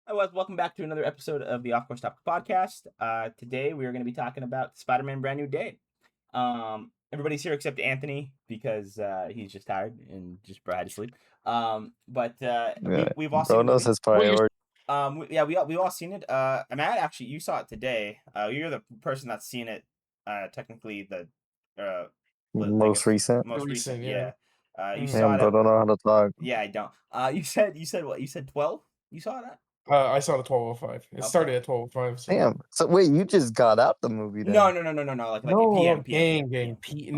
Welcome back to another episode of the Off Course Topic Podcast. Today we are going to be talking about Spider-Man: Brand New Day. Everybody's here except Anthony because he's just tired and just had to sleep. We've all seen Bro knows his priority. we all seen it. Matt, actually, you saw it today. You're the person that's seen it. Technically, Most recent. Yeah. You saw Damn, it. bro, don't know how to talk. Yeah, I don't. You said what? You said 12. You saw that? I saw the 12:05. It started at 12:05. So. Damn. So wait, you just got out the movie then? No. Like PM. Gang. We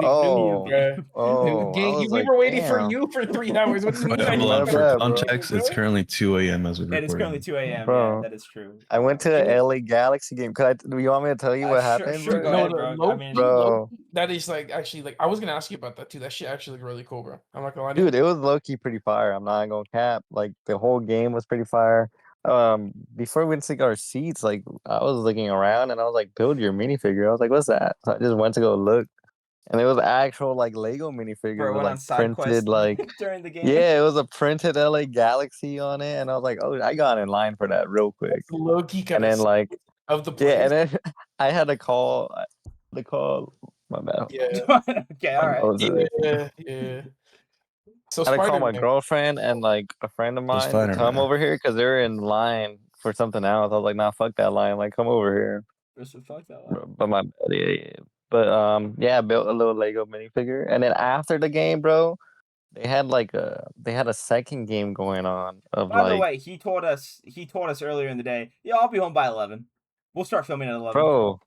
were waiting for you for 3 hours. What do you mean? Hold on, for context, it's currently 2 a.m. as we record. It is currently 2 a.m. Bro, yeah, that is true. I went to the LA Galaxy game. Do you want me to tell you what happened? Sure, go ahead, bro. Bro. That is actually I was gonna ask you about that too. That shit actually looked really cool, bro. I'm not gonna lie to you. Dude, it was low-key pretty fire. I'm not gonna cap. Like the whole game was pretty fire. Before we went to our seats, like I was looking around and I was like, build your minifigure. I was like, what's that? So I just went to go look. And it was actual like Lego minifigure, Bro, like printed like during the game. Yeah, it was a printed LA Galaxy on it, and I was like, oh, I got in line for that real quick. Low-key and then like of the place. and then I had to call. My bad. Yeah. Okay, all right. Yeah. So I had to call my girlfriend and like a friend of mine to come over here because they're in line for something else. I was like, nah, fuck that line. Like, come over here. Fuck that line. But I built a little Lego minifigure, and then after the game, bro, they had a second game going on. By the way, he told us earlier in the day, yeah, I'll be home by 11. We'll start filming at 11. Bro,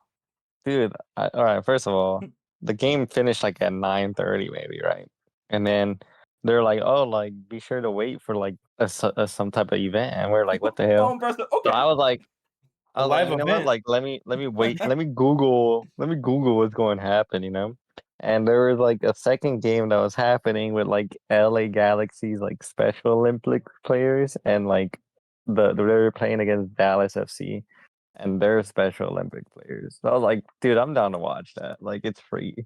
dude, all right. First of all, the game finished like at 9:30, maybe, right? And then they're like, oh, like be sure to wait for like some type of event, and we're like, what the hell? Okay. So I was like, you know what? Like, let me wait. let me Google what's going to happen. You know. And there was like a second game that was happening with like LA Galaxy's like Special Olympic players, and like they were playing against Dallas FC, and they're Special Olympic players. So I was like, dude, I'm down to watch that. Like, it's free.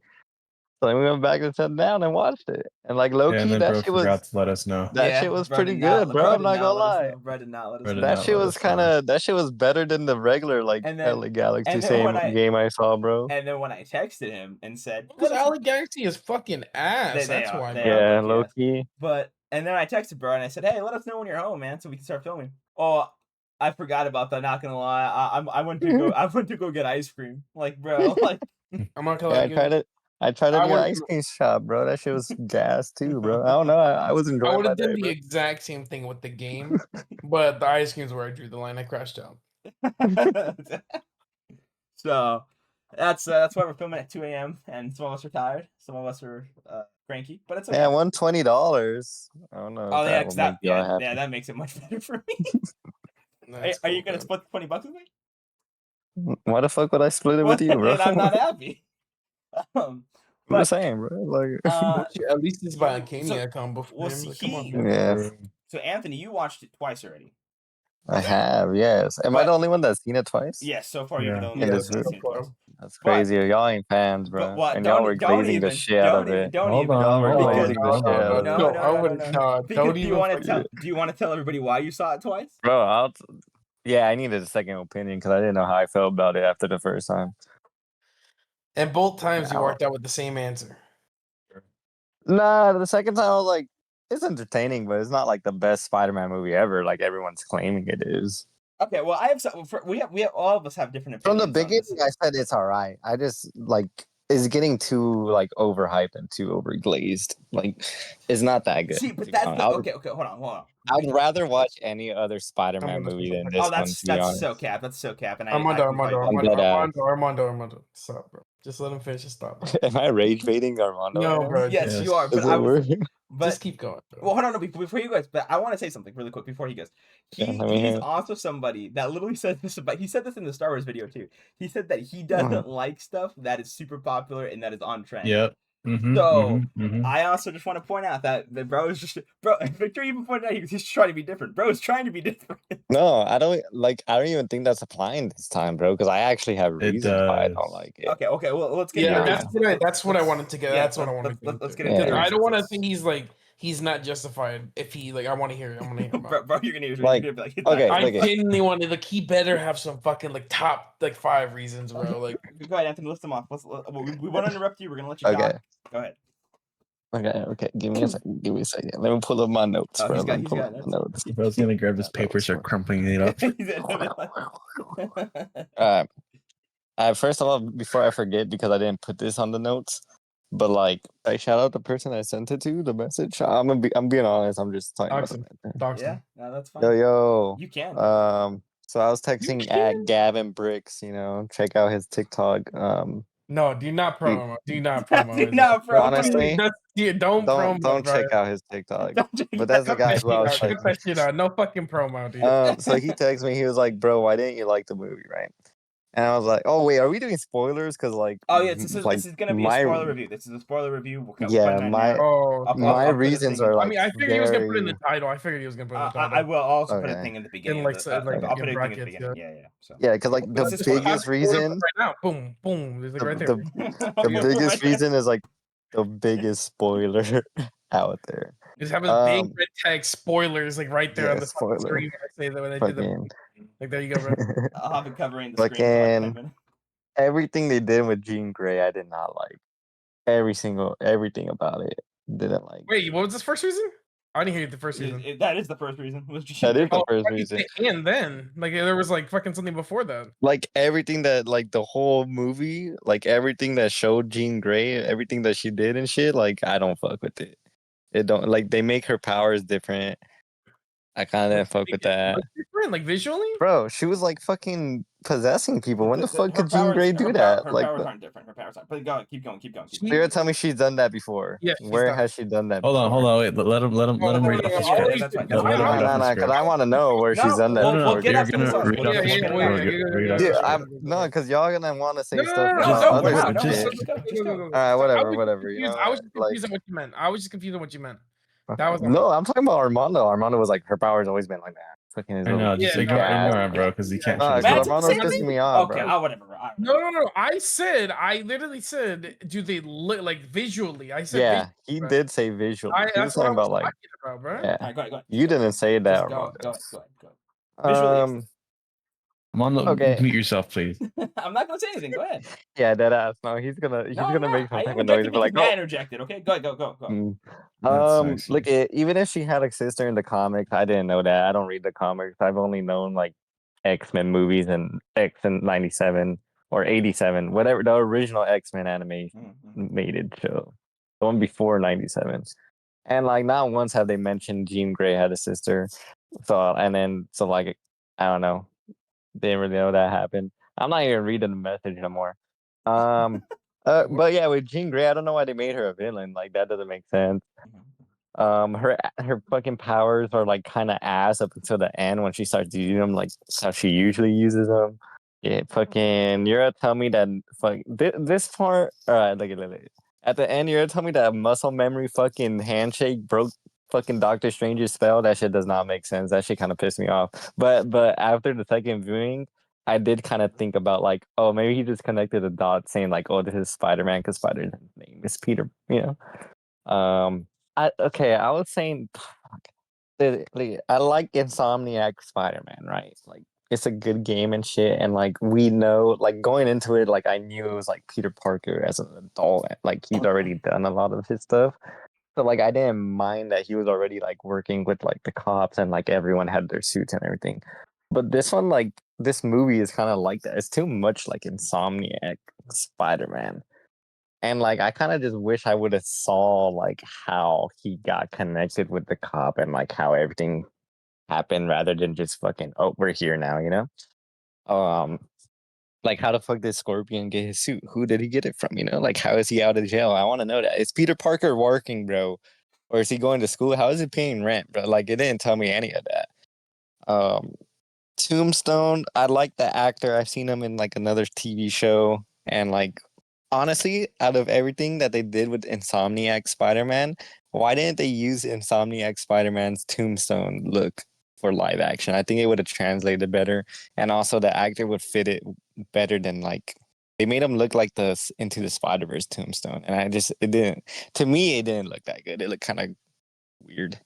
So then we went back and sat down and watched it, and like low key, that shit was. Forgot to let us know. That shit was pretty good, bro. I'm not gonna lie. Bro did not let us know. That shit was that shit was better than the regular like LA Galaxy game I saw, bro. And then when I texted him and said, because LA Galaxy is fucking ass. That's why. Yeah, low key. And then I texted bro and I said, hey, let us know when you're home, man, so we can start filming. Oh, I forgot about that. Not gonna lie, I went to go get ice cream. Like, bro, like I'm not gonna lie. I tried to do an ice cream shop, bro. That shit was gas too, bro. I don't know. I was enjoying. I would have done the exact same thing with the game, but the ice cream's where I drew the line. I crashed out. So that's why we're filming at 2 a.m. and some of us are tired, some of us are cranky, but it's okay. Yeah, $120. I don't know. Oh yeah, that makes it much better for me. Are you gonna split the $20 with me? Why the fuck would I split it with you, bro? I'm not happy. I'm just saying, bro. Like, at least it's by a Kania combo. So Anthony, you watched it twice already. I have, yes. Am I the only one that's seen it twice? Yes, so far you're the only one that's seen it twice. That's crazy. Y'all ain't fans, bro. And y'all were glazing the shit out of it. Don't even. Do you want to tell everybody why you saw it twice? Bro, I needed a second opinion because I didn't know how I felt about it after the first time. And both times you worked out with the same answer. Nah, the second time I was like, it's entertaining, but it's not like the best Spider-Man movie ever, like everyone's claiming it is. Okay, well, we have all of us have different opinions. From the beginning, I said it's all right. I just like it's getting too like overhyped and too overglazed. Like, it's not that good. See, but that's okay. Hold on. I'd rather watch any other Spider-Man movie than this one. That's so cap. That's so cap. And Armando, stop, bro. Just let him finish. Stop. Bro. Am I rage baiting Armando? No, bro. Yes, you are. But just keep going. Bro. Well, hold on, before you guys. But I want to say something really quick before he goes. He's also somebody that literally said this about. He said this in the Star Wars video too. He said that he doesn't like stuff that is super popular and that is on trend. Yep. I also just want to point out that the bro is just Victor even pointed out he's trying to be different. Bro is trying to be different. No, I don't even think that's applying this time, bro. Because I actually have reasons why I don't like it. Okay. Well, let's get. That's what I wanted to get. That's what I wanted to get. Let's get into it. I don't want to think he's like he's not justified. If he I want to hear it. I want to hear about it. Bro, you're gonna be Like, like, okay, I look it. genuinely wanted he better have some fucking top 5 reasons, bro. Like, go ahead, Anthony, list them off. We want to interrupt you. We're gonna let you talk. Go ahead. Okay. Give me a second. Let me pull up my notes, bro. He's Let me got pull up my notes. I was gonna grab his paper, start crumpling it up. First of all, before I forget, because I didn't put this on the notes, but shout out the person I sent it to, the message. I'm being honest. I'm just talking about dox Yeah, him. no, that's fine. Yo. You can. So I was texting at Gavin Bricks. Check out his TikTok. No, do not promo. Do not promo. Do not promo. Honestly, don't promo. Don't check out his TikTok. But that's the guy who I was Cut that shit out. No fucking promo, dude. So he texted me. He was like, "Bro, why didn't you like the movie?" Right? And I was like, "Oh wait, are we doing spoilers?" Because oh yeah, this is gonna be a spoiler review. This is a spoiler review. My reasons are like. I figured he was gonna put it in the title. I figured he was gonna put it in the title. I will also put a thing in the beginning. I'll put a thing in the beginning. Yeah. So yeah, because the biggest reason. Right now, boom, boom. There's right there. The biggest reason is the biggest spoiler out there. Just have a big red tag spoilers right there on the spoiler. screen. I say that when I do the there you go, bro. I'll have it covering the screen for 10 minutes. Everything they did with Jean Grey, I did not like. Everything about it didn't like. Wait, what was this first reason? I didn't hear the first reason. That is the first reason. That is the first reason. And then there was fucking something before that. Everything that the whole movie, everything that showed Jean Grey, everything that she did and shit, I don't fuck with it. It don't they make her powers different. I kind of didn't fuck with that. Different, visually? Bro, she was fucking possessing people. When the fuck could Jean Grey do that? Her powers aren't different. Her powers aren't. But go, keep going. You're telling me she's done that before? Yeah. Where has she done that? Hold on. Wait, let him read off the script. No, because I want to know where she's done that. No, you're gonna read off the script. No, because y'all gonna want to say stuff about other shit. All right, whatever. I was just confused on what you meant. That was no, I'm talking about Armando. Armando was her power's always been like that. I know, just ignore him, bro, because he can't. Armando pissed me off, okay, bro. whatever. No. I literally said, do they look visually? I said, yeah, he did say visually. He was talking about bro. Yeah. Right, go ahead. You didn't say that. Go ahead. Armando, okay. mute yourself, please. I'm not gonna say anything. Go ahead. Yeah, that ass. No, he's gonna make some type of noise. But I interjected. Okay, go. Look, even if she had a sister in the comics, I didn't know that. I don't read the comics. I've only known X-Men movies and X in '97 or '87, whatever the original X-Men animated show, the one before '97. And not once have they mentioned Jean Grey had a sister. So I don't know. Didn't really know that happened. I'm not even reading the message no more. But yeah, with Jean Grey, I don't know why they made her a villain. That doesn't make sense. Her fucking powers are kind of ass up until the end when she starts using them how she usually uses them. Yeah, fucking. You're gonna tell me that this part. All right, look. At the end, you're gonna tell me that muscle memory fucking handshake broke fucking Doctor Strange's spell. That shit does not make sense. That shit kind of pissed me off. But after the second viewing, I did kind of think about oh, maybe he just connected the dots saying oh, this is Spider-Man because Spider's name is Peter, I was saying I like Insomniac Spider-Man, right? It's a good game and shit, and we know going into it, I knew it was Peter Parker as an adult, he's already done a lot of his stuff. So I didn't mind that he was already working with the cops and everyone had their suits and everything. But this one, this movie is kind of like that. It's too much Insomniac Spider-Man. And I kind of just wish I would have saw how he got connected with the cop and how everything happened rather than just fucking, oh, we're here now, how the fuck did Scorpion get his suit? Who did he get it from? How is he out of jail? I want to know that. Is Peter Parker working, bro? Or is he going to school? How is he paying rent, bro? It didn't tell me any of that. Tombstone, I like the actor. I've seen him in another TV show. And honestly, out of everything that they did with Insomniac Spider-Man, why didn't they use Insomniac Spider-Man's Tombstone look for live action? I think it would have translated better, and also the actor would fit it better than they made him look like the Into the Spider-Verse Tombstone, and it didn't. To me, it didn't look that good. It looked kind of weird.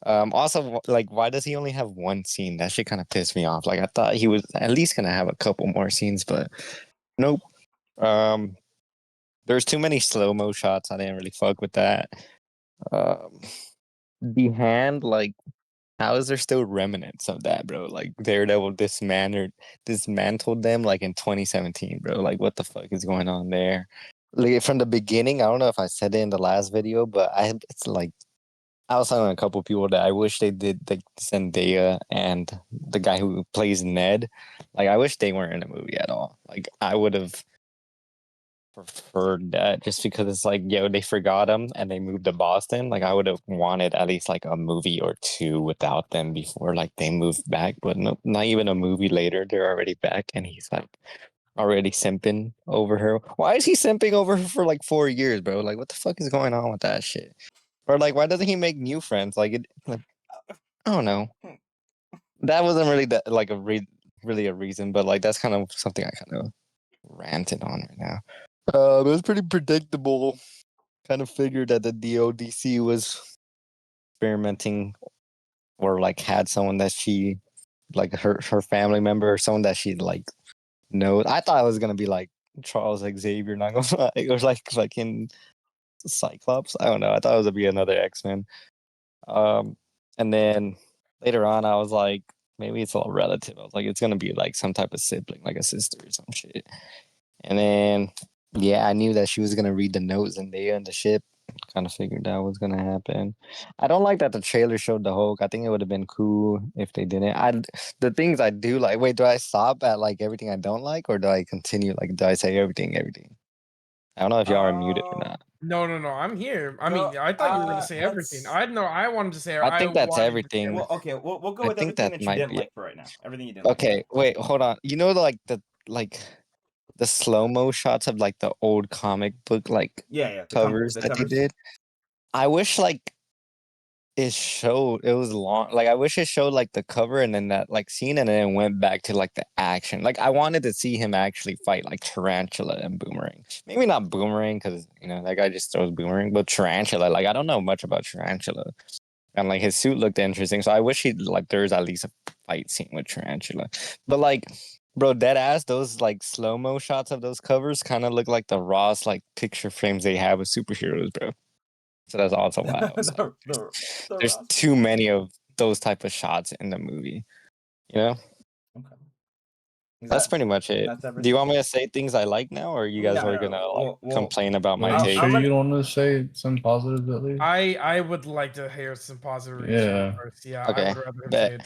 Also, like, why does he only have one scene? That shit kind of pissed me off. Like, I thought he was at least gonna have a couple more scenes, but nope. There's too many slow-mo shots. I didn't really fuck with that. The hand, like, how is there still remnants of that, bro? Like, Daredevil dismantled them like in 2017, bro. Like, what the fuck is going on there? Like, from the beginning, I don't know if I said it in the last video, but it's like I was telling a couple people that I wish they did the Zendaya and the guy who plays Ned. Like, I wish they weren't in the movie at all. Like, I would have preferred that just because it's like, yo, they forgot him and they moved to Boston. Like, I would have wanted at least like a movie or two without them before like they moved back. But no, not even a movie later, they're already back, and he's like already simping over her. Why is he simping over her for like 4 years, bro? Like, what the fuck is going on with that shit? Or like, why doesn't he make new friends? Like, I don't know. That wasn't really that like really a reason, but like that's kind of something I kind of ranted on right now. It was pretty predictable. Kind of figured that the DODC was experimenting or like had someone that she like her family member or someone that she like knows. I thought it was gonna be like Charles Xavier, not gonna lie, or like in Cyclops. I don't know. I thought it was gonna be another X-Men. And then later on, I was like, maybe it's all relative. I was like, it's gonna be like some type of sibling, like a sister or some shit. And then, yeah, I knew that she was gonna read the notes and they on the ship. Kind of figured that was gonna happen. I don't like that the trailer showed the Hulk. I think it would have been cool if they didn't. The things I do like. Wait, do I stop at like everything I don't like, or do I continue? Like, do I say everything? I don't know if y'all are muted or not. No. I'm here. I mean, I thought you were gonna say everything. I wanted to say. I think that's wanted to say everything. Well, okay, we'll go I with think everything that that you might didn't be like for right now. Everything you didn't like. Okay, wait, hold on. You know, like the slow-mo shots of like the old comic book like Yeah, covers the that they covers. did. I wish like it was long. Like, I wish it showed like the cover and then that like scene and then it went back to like the action. Like, I wanted to see him actually fight like Tarantula and Boomerang. Maybe not Boomerang because you know that guy just throws Boomerang, but Tarantula. Like, I don't know much about Tarantula, and like his suit looked interesting. So I wish he like there's at least a fight scene with Tarantula. But like, bro, dead ass, those like slow mo shots of those covers kind of look like the Ross like picture frames they have with superheroes, bro. So that's also why I was like, there's Ross. too many of those type of shots in the movie. You know? Okay. That's pretty much it. Do you want me to say things I like now, or you guys are gonna like complain about my take? Sure, you don't want to say some positives at least. I would like to hear some positive reaction first. Yeah, Okay. I would rather say it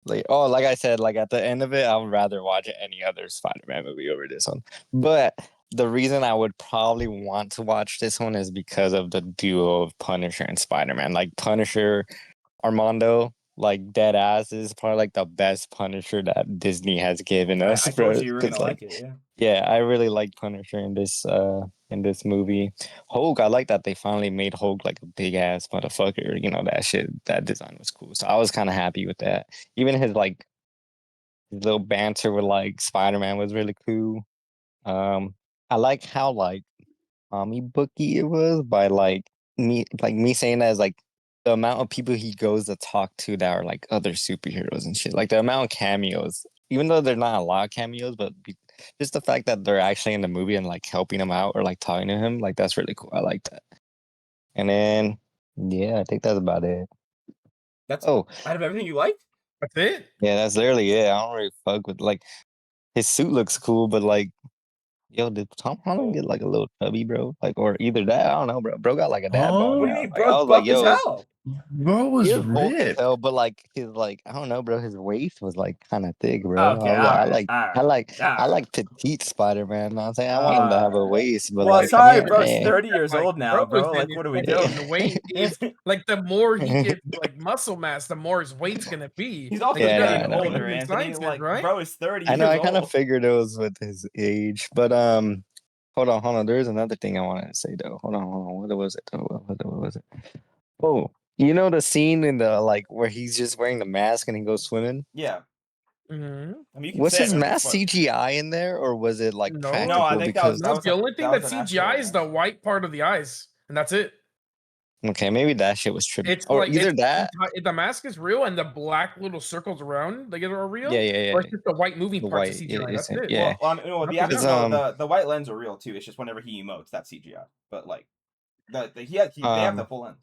before. Like I said, like at the end of it, I would rather watch any other Spider-Man movie over this one. But the reason I would probably want to watch this one is because of the duo of Punisher and Spider-Man. Like Punisher, Armando, like dead ass is probably like the best Punisher that Disney has given us. I told you were gonna like it, yeah. Yeah, I really like Punisher in this movie. Hulk, I like that they finally made Hulk like a big ass motherfucker. You know, that design was cool. So I was kind of happy with that. Even his little banter with like Spider-Man was really cool. I like how like comic booky it was by me saying that as like the amount of people he goes to talk to that are like other superheroes and shit. Like the amount of cameos, even though they're not a lot of cameos, but just the fact that they're actually in the movie and like helping him out or like talking to him, like that's really cool. I like that. And then yeah, I think that's about it. That's out of everything you liked? That's it? Yeah, that's literally it. I don't really fuck with like his suit looks cool, but like yo, did Tom Holland get like a little chubby, bro? Like, or either that, I don't know, bro. Bro got like a dad bod. What do you mean, Like, bro? I was Buff like, as yo, hell. Bro was bulk as ripped. hell, but like his I don't know, bro. His waist was like kind of thick, bro. Okay, I like petite Spider-Man. You know what I'm saying? I want him to have a waist, but well, like, sorry, yeah, bro's man. 30 years old now, bro. Like, what are we doing? The weight is like the more he gets like muscle mass, the more his weight's gonna be. He's also like, getting older, Anthony. Science, Like, right? bro is 30 I know. years I kind of old. figured it was with his age, but hold on. There's another thing I wanted to say though. Hold on. What was it? What was it? Oh, you know the scene in the like where he's just wearing the mask and he goes swimming? Yeah. Mm-hmm. I mean, you can Was say his it, mask CGI in there, or was it like practical? No, I think because the only thing that's CGI is the white part of the eyes, and that's it. Okay, maybe that shit was trippy. It's Or like either that. the mask is real and the black little circles around like are real. Yeah. Or it's just the white moving The parts white, of CGI. That's it. yeah. Well, the Nothing actual, else. the white lens are real too. It's just whenever he emotes, that's CGI. But like, they have the full lens.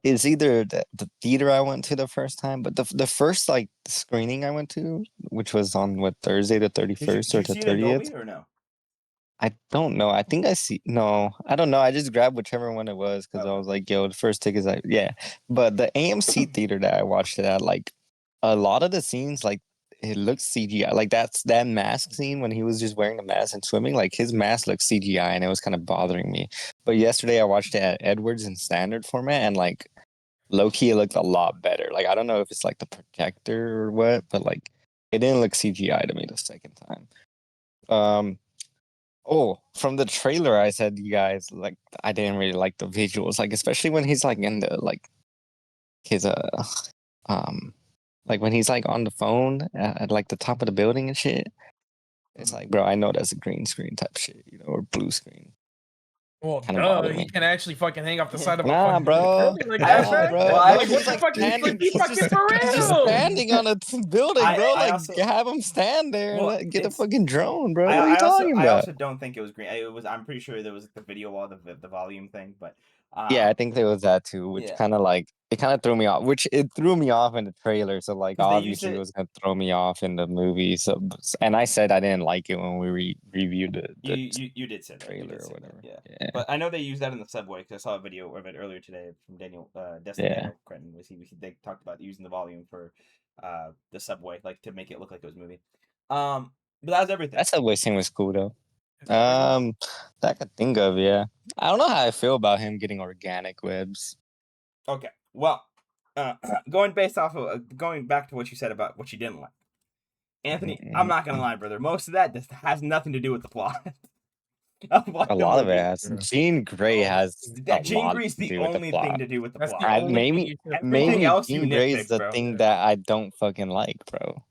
It's either the theater I went to the first time, but the first like screening I went to, which was on what Thursday the 31st or the 30th. Or no? I don't know. I think I don't know. I just grabbed whichever one it was because I was like, yo, the first ticket's like, yeah. But the AMC theater that I watched it at, like a lot of the scenes, like it looks CGI. Like that mask scene when he was just wearing the mask and swimming, like his mask looked CGI and it was kind of bothering me. But yesterday I watched it at Edwards in standard format and like low key it looked a lot better. Like I don't know if it's like the projector or what, but like it didn't look CGI to me the second time. Oh, from the trailer, I said you guys like I didn't really like the visuals, like especially when he's like in the like his like when he's like on the phone at like the top of the building and shit. It's like, bro, I know that's a green screen type shit, or blue screen. Well, Kind of bothered he me. can actually fucking hang off the side of a Nah, fucking bro. building like that, Nah, man. bro. Well, Like, what the fuck? He's fucking for He's just real. standing on a building, bro. I like, also- have him stand there Well, and get a fucking drone, bro. What are I you talking I about? also don't think it was green. I'm pretty sure there was the video wall, the volume thing, but Yeah, I think there was that too, which kind of like it kind of threw me off. Which it threw me off in the trailer, so like 'Cause they used obviously it it- was gonna throw me off in the movie. So, and I said I didn't like it when we reviewed the you did say that. trailer or whatever. Yeah. But I know they used that in the subway because I saw a video of it earlier today from Daniel Cretton. They talked about using the volume for the subway, like to make it look like it was moving. But that was everything. That subway scene was cool though. That I could think of, yeah. I don't know how I feel about him getting organic webs. Okay, well, going back to what you said about what you didn't like, Anthony. I'm not gonna lie, brother. Most of that just has nothing to do with the plot. A lot of it has. Jean Grey has. Jean Grey's the only thing to do with the plot. Maybe Jean Grey is the thing that I don't fucking like, bro.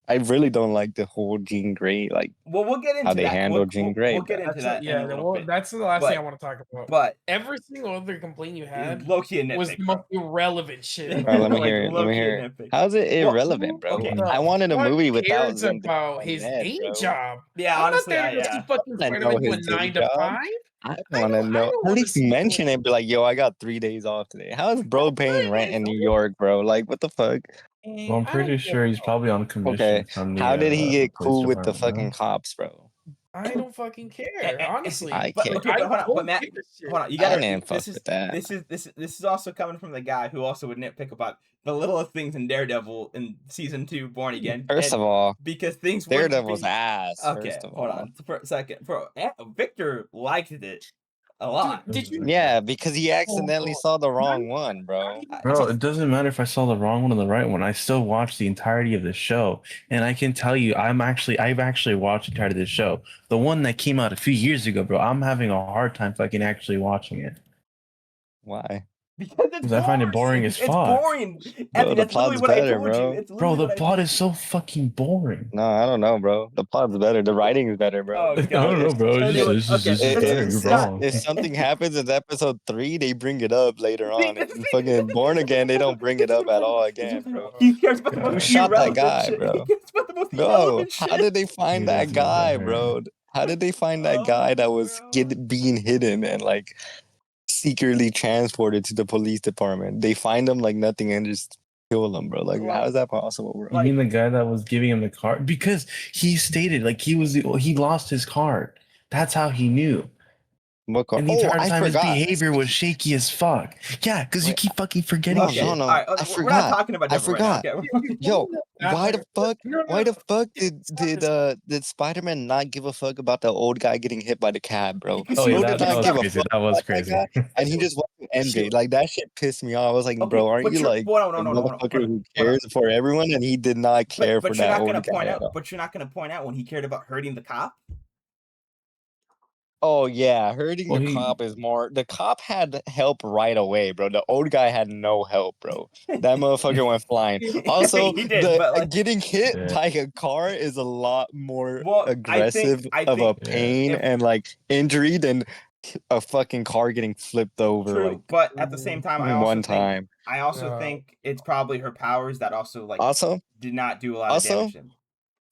I really don't like the whole Jean Grey, like. Well, we'll get into how they handle Jean Grey. We'll get into that. Yeah, that's the last thing I want to talk about. But every single other complaint you had low-key was the most irrelevant shit. Right, let me hear it. Let me hear it. How's it irrelevant, bro? Okay. I wanted a movie without Zendaya about his day job. Yeah, honestly, I'm not there to see fucking Spider-Man doing 9 to 5. I want to know. At least mention it. Be like, yo, I got 3 days off today. How is bro paying rent in New York, bro? Like, what the fuck? Well, I'm pretty sure he's probably on commission. Okay, from the, how did he get cool with the department, fucking cops, bro? I don't fucking care, honestly. I care. Okay, but hold on, Matt, hold on. You gotta. This is also coming from the guy who also would nitpick about the littlest things in Daredevil in season 2, Born Again. First of all, because things Daredevil's ass. Okay, hold on for a second. Victor liked it a lot. Did you? Yeah, because he accidentally saw the wrong one, bro. Bro, it doesn't matter if I saw the wrong one or the right one. I still watched the entirety of the show, and I can tell you, I've actually watched the entirety of the show. The one that came out a few years ago, bro. I'm having a hard time fucking actually watching it. Why? Because I find it boring as fuck. It's boring. Bro, the plot's better, bro. Bro, the plot is so fucking boring. No, I don't know, bro. The plot's better. The writing is better, bro. Oh, I don't know, bro. It's just better. You're wrong. If something happens in episode 3, they bring it up later on. In fucking Born Again, they don't bring it up at all again, bro. He cares about the most Who shot that guy, shit. bro? He cares about the most Bro, shit. how did they find that guy, bro? How did they find that guy that was being hidden and like secretly transported to the police department? They find him like nothing and just kill him, bro. Like, how is that possible, bro? You mean the guy that was giving him the card? Because he stated like he lost his card. That's how he knew. What card? And the entire time his behavior was shaky as fuck. Yeah, because you keep fucking forgetting shit. No. Right, I forgot. We're not talking about I forgot. Right now. Yo, why the fuck did Spider-Man not give a fuck about the old guy getting hit by the cab, bro? Oh yeah, that was crazy. And he just went to MJ. Like that shit pissed me off. I was like, bro, aren't you like a motherfucker who cares for everyone? And he did not care for that old guy. But you're not gonna point out when he cared about hurting the cop. Oh yeah, hurting the cop is more. The cop had help right away, bro. The old guy had no help, bro. That motherfucker went flying. Also, getting hit by a car is a lot more aggressive of a pain and like injury than a fucking car getting flipped over True, like but at the same time, I also one think time. it's probably her powers that also like Also, did not do a lot of damage to him.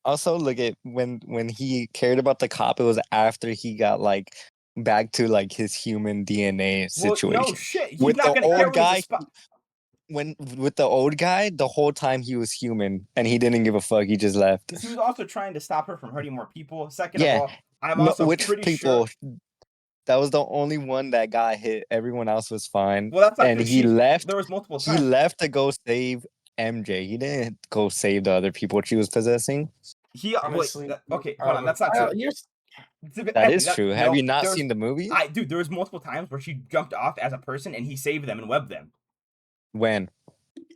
also look at when he cared about the cop, it was after he got like back to like his human DNA Well, situation. no shit, he's With not the gonna care old when he's a guy, spy. with the old guy, the whole time he was human and he didn't give a fuck. He just left. Because he was also trying to stop her from hurting more people. Second of Yeah, all, I'm no, also which pretty people? sure. That was the only one that got hit. Everyone else was fine. Well, that's not And true. he left. There was multiple He times. left to go save MJ. He didn't go save the other people she was possessing. Honestly, okay, hold on. That's not true. That is true. Have No, you not seen the movie? Dude, there was multiple times where she jumped off as a person and he saved them and webbed them. When?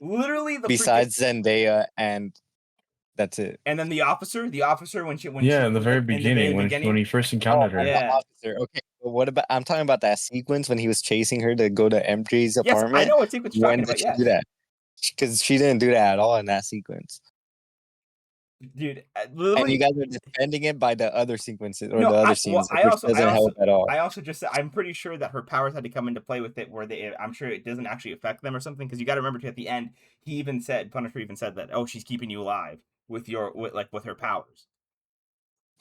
Literally the Besides Zendaya, and that's it. And then the officer in the very beginning when he first encountered her. Yeah. The officer. Okay, but what about? I'm talking about that sequence when he was chasing her to go to MJ's apartment. Yes, I know what sequence you're talking When did about. she do that? Because she didn't do that at all in that sequence. Dude, And literally. you guys are defending it by the other sequences or the other scenes, which doesn't help at all. I also just said I'm pretty sure that her powers had to come into play with it, where I'm sure it doesn't actually affect them or something. Because you got to remember too, at the end, Punisher even said that, oh, she's keeping you alive with her powers.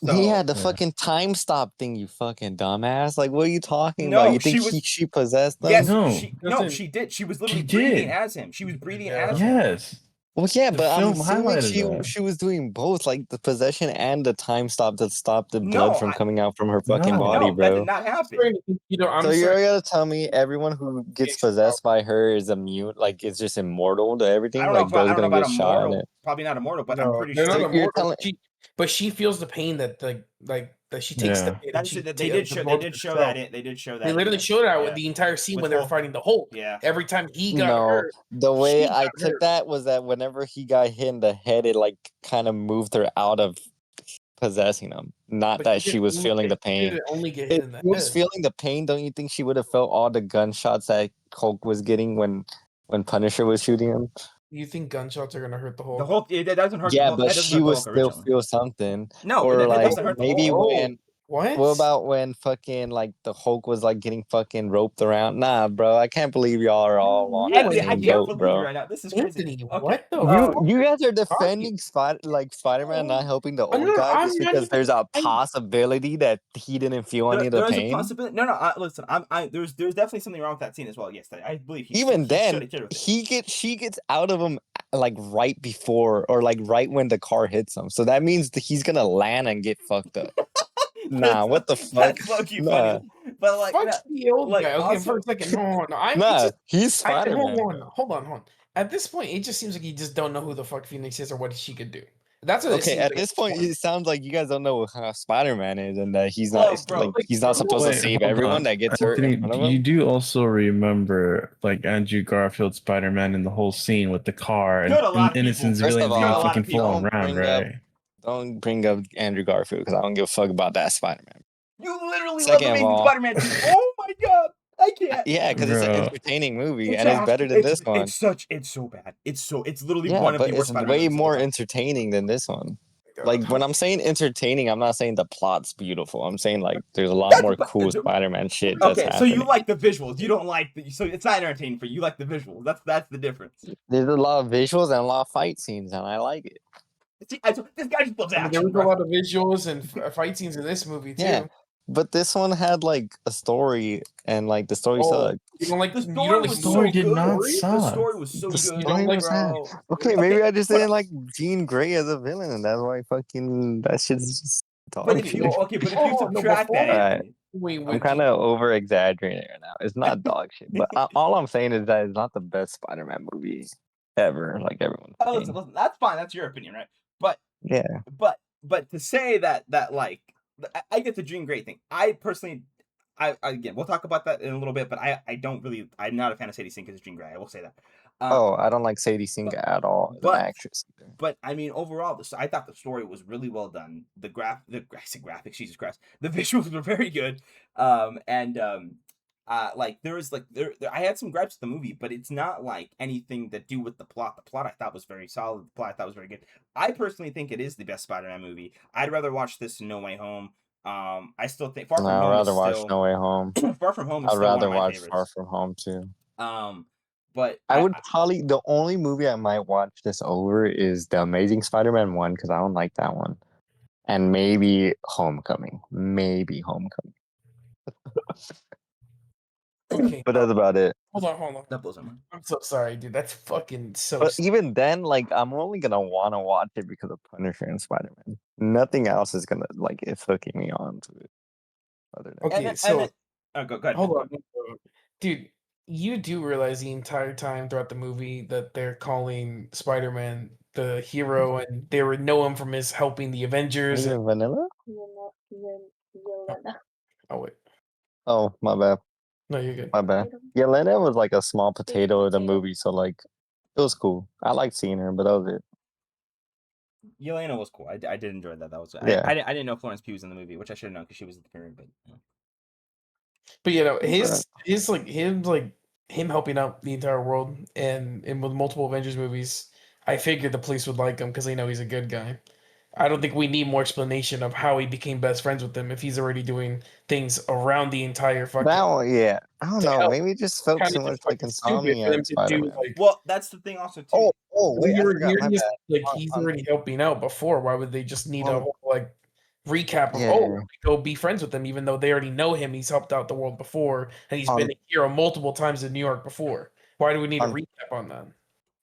So, he had the fucking time stop thing, you fucking dumbass. Like, what are you talking about? You think she possessed them? Yes, she did. She was literally breathing as him. She was breathing as him. Yes. Well, yeah, but I'm assuming she was doing both, like the possession and the time stop to stop the blood from coming out from her fucking body, bro. That did not happen. So you're gonna tell me everyone who gets possessed by her is immune, like it's just immortal to everything? I don't know like Bill's gonna get shot in it. Probably not immortal, but I'm pretty sure you're telling. But she feels the pain that that she takes the pain. They did show that. They literally showed that with the entire scene when they were fighting the Hulk. Yeah. Every time he got hurt. The way I took that was that whenever he got hit in the head, it like kind of moved her out of possessing him. Not that she was feeling the pain. If she was feeling the pain, don't you think she would have felt all the gunshots that Hulk was getting when Punisher was shooting him? You think gunshots are gonna hurt the Hulk? The Hulk, it doesn't hurt. Yeah, but she would still feel something. No, or like doesn't hurt maybe when. What? What about when fucking like the Hulk was like getting fucking roped around? Nah, bro, I can't believe y'all are all on Anthony, the I same can't boat, believe bro. you right now. This is crazy. Anthony, okay. what the? You guys are defending Spider-Man not helping the old guy just because there's a possibility that he didn't feel any of the pain. There's a possibility. No. Listen, there's definitely something wrong with that scene as well. Yes, I believe. She gets out of him like right before or like right when the car hits him. So that means that he's gonna land and get fucked up. Nah, what the fuck? That's low-key funny. But like, fuck the old guy. Okay, for a second. No. He's Spider-Man. Hold on. At this point, it just seems like you just don't know who the fuck Phoenix is or what she could do. That's what okay. At this point, it sounds like you guys don't know how Spider-Man is, and that he's not he's not supposed to save everyone that gets hurt. You do also remember like Andrew Garfield Spider-Man in the whole scene with the car and innocent civilians being fucking falling around, right? Don't bring up Andrew Garfield because I don't give a fuck about that Spider-Man. You literally love Amazing Spider-Man 2. Oh my god, I can't. Yeah, because it's an entertaining movie and it's better than this one. It's so bad. It's literally one of the worst Spider-Man movies. It's way more entertaining than this one. Like when I'm saying entertaining, I'm not saying the plot's beautiful. I'm saying like there's a lot more cool Spider-Man shit. Okay, so you like the visuals. You don't like so it's not entertaining for you. You like the visuals. That's the difference. There's a lot of visuals and a lot of fight scenes, and I like it. See, this guy just loves action. There was a lot of visuals and fight scenes in this movie too. Yeah, but this one had like a story, and like the story sucked. You don't like the story? The story did not suck. The story was so good. Okay, maybe I just didn't like Jean Grey as a villain, and that's why fucking that shit's just dog shit. But if you subtract that, I'm kind of over exaggerating right now. It's not dog shit, but all I'm saying is that it's not the best Spider-Man movie ever. Like everyone. Listen, that's fine. That's your opinion, right? But yeah, but to say that like I get the Jean Grey thing. I personally, again, we'll talk about that in a little bit. But I don't really. I'm not a fan of Sadie Sink as Jean Grey. I will say that. I don't like Sadie Sink at all. As an actress. But I mean, overall, I thought the story was really well done. The graphics, Jesus Christ, the visuals were very good. Like there was like I had some gripes with the movie, but it's not like anything to do with the plot. The plot I thought was very solid. The plot I thought was very good. I personally think it is the best Spider-Man movie. I'd rather watch this than No Way Home. I still think Far From I'd Home is rather watch still No Way Home. Far From Home is I'd still one rather of my watch Far favorites. From Home too. But I would probably the only movie I might watch this over is The Amazing Spider-Man 1 because I don't like that one, and maybe Homecoming. Okay, But that's about it. hold on. that blows my mind. I'm so sorry, dude. That's fucking so. But even then, like, I'm only gonna want to watch it because of Punisher and Spider-Man. Nothing else is gonna like it's hooking me on to it. Other than Okay, And so then, go ahead. hold Go on, dude. You do realize the entire time throughout the movie that they're calling Spider-Man the hero, and they would know him from his helping the Avengers. Are you vanilla? Oh wait, Oh, my bad. no, you're good. My bad. Yelena was like a small potato of the movie, so like it was cool. I liked seeing her, but that was it. Yelena was cool. I did enjoy that. That was Yeah. I didn't know Florence Pugh was in the movie, which I should have known because she was at the premiere. But But you know, him helping out the entire world, and with multiple Avengers movies, I figured the police would like him because they know he's a good guy. I don't think we need more explanation of how he became best friends with them if he's already doing things around the entire fucking. That one, yeah. I don't to know. help. Maybe it just felt Kinda too much just like fucking stupid for them Insomniac to do Spider-Man. like. well, that's the thing also too. Wait, I forgot. My He's bad. like he's already helping out before. Why would they just need a On- whole like recap of Yeah. let me go be friends with him, even though they already know him? He's helped out the world before, and he's On been a hero multiple times in New York before. Why do we need a on recap on that?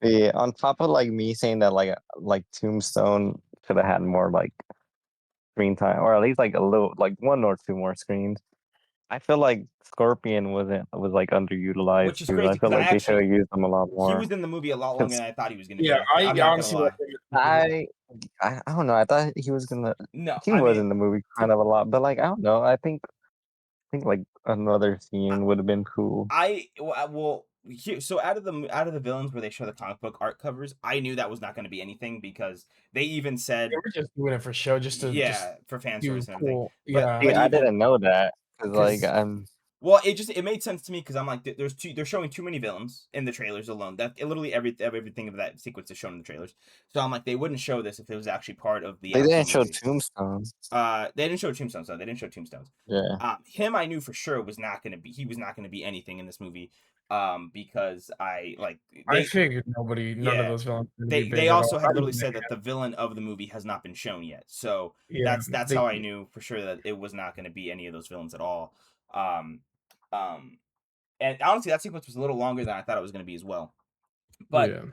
yeah, on top of like me saying that like Tombstone should have had more like screen time, or at least like a little like one or two more screens. I feel like Scorpion was like underutilized Which is too. crazy I feel because like they should have used him a lot he more. was in the movie a lot longer than I thought he was going to Yeah, be. I'm not honestly gonna lie. I don't know. I thought he was gonna. No, He I was mean, in the movie kind of a lot, but like I don't know. I think like another scene would have been cool. so out of the villains where they show the comic book art covers, I knew that was not going to be anything because they even said, they were just doing it for show, just for fan do service and everything. cool. But Yeah, See, I even didn't know that because like 'cause- I'm. well, it made sense to me because I'm like, they're showing too many villains in the trailers alone. That literally everything of that sequence is shown in the trailers. So I'm like, they wouldn't show this if it was actually part of the They actual didn't show movie. Tombstone. They didn't show Tombstones though. They didn't show Tombstones. Yeah. Him I knew for sure was not gonna be. He was not gonna be anything in this movie. Because I figured none of those villains would be big they at also all. had literally said that the villain of the movie has not been shown yet. So Yeah, that's how I knew for sure that it was not going to be any of those villains at all. Um, and honestly, that sequence was a little longer than I thought it was going to be as well. But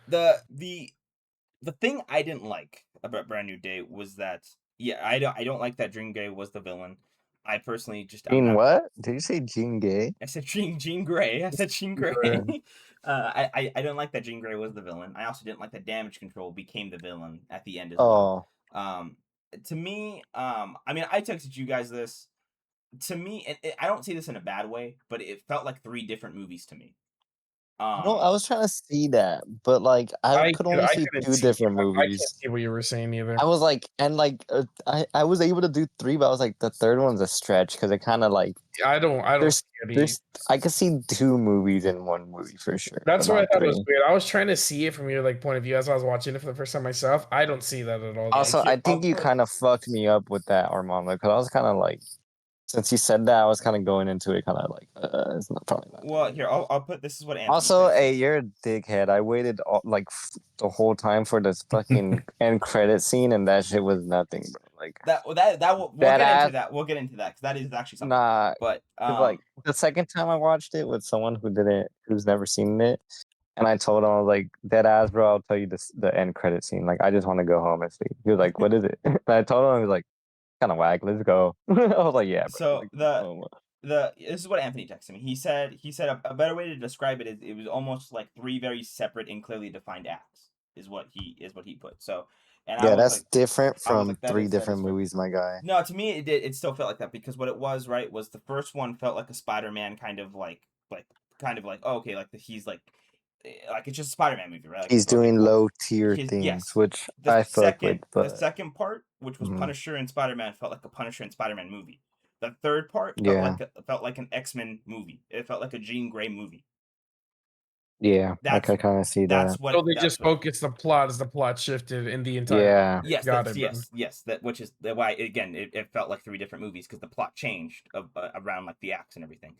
the thing I didn't like about Brand New Day was that I don't like that Dream Gray was the villain. I personally just What? Did you say Jean Gay? I said Jean Grey. I said Jean Grey. I didn't like that Jean Grey was the villain. I also didn't like that Damage Control became the villain at the end as well. To me, I mean, I texted you guys this. To me, I don't see this in a bad way, but it felt like 3 different movies to me. No, I was trying to see that, but like I could only see 2 different I movies. can't see what you were saying either. I was like, and like I was able to do 3, but I was like, the third one's a stretch because it kind of like I don't. There's I could see 2 movies in one movie for sure. That's but what I not thought was 3. weird. I was trying to see it from your like point of view as I was watching it for the first time myself. I don't see that at all. Also, I think you kind of fucked me up with that, Armando, because I was kind of like, since you said that, I was kind of going into it kind of like, it's not probably not. Well, here I'll put this is what Anthony Also, said. hey, you're a dickhead. I waited the whole time for this fucking end credit scene, and that shit was nothing, bro. Like we'll get into that. We'll get into that because that is actually something. Nah, but like the second time I watched it with someone who's never seen it, and I told him I was like, dead ass, bro. I'll tell you the end credit scene. Like I just want to go home and sleep. He was like, what is it? And I told him, he was like, kind of whack. Let's go. I was like, yeah. Bro. So like, this is what Anthony texted me. He said a better way to describe it is it was almost like 3 very separate and clearly defined acts is what he put. So yeah, that's different from 3 different movies, my guy. No, to me it still felt like that because what it was was the first one felt like a Spider-Man kind of like oh, okay, like he's like it's just a Spider-Man movie, right? Like, he's doing cool. low tier things, which I fuck with. But the second part, which was Punisher and Spider-Man, felt like a Punisher and Spider-Man movie. The third part felt like an X-Men movie. It felt like a Jean Grey movie. Yeah, I That's can kind of see that's that. what. So they That's just what. focused the plot as the plot shifted in the entire. Yeah. Yes, Got that's it, bro. yes. That which is why again it felt like 3 different movies because the plot changed around like the acts and everything.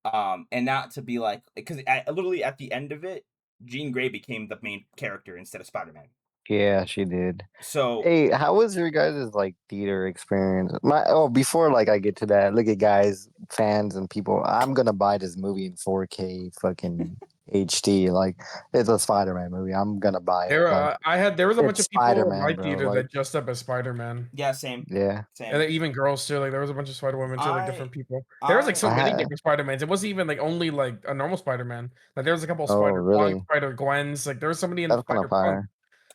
And not to be like because literally at the end of it, Jean Grey became the main character instead of Spider-Man. Yeah, she did. So Hey, how was your guys' like theater experience? Before like I get to that, look at guys, fans and people, I'm gonna buy this movie in 4K fucking HD. Like it's a Spider-Man movie. I'm gonna buy it. Like There was a bunch it's of people in my Spider-Man, bro. theater Like that dressed up as Spider-Man. yeah, same, yeah. And then even girls too. Like there was a bunch of Spider Women too, like I different people. There was like I so I many had different Spider-Mans. It wasn't even like only like a normal Spider-Man. Like there was a couple of oh Spider Punk, really? Spider Gwens. Like there was somebody in That's kind of Spider Punk. fire.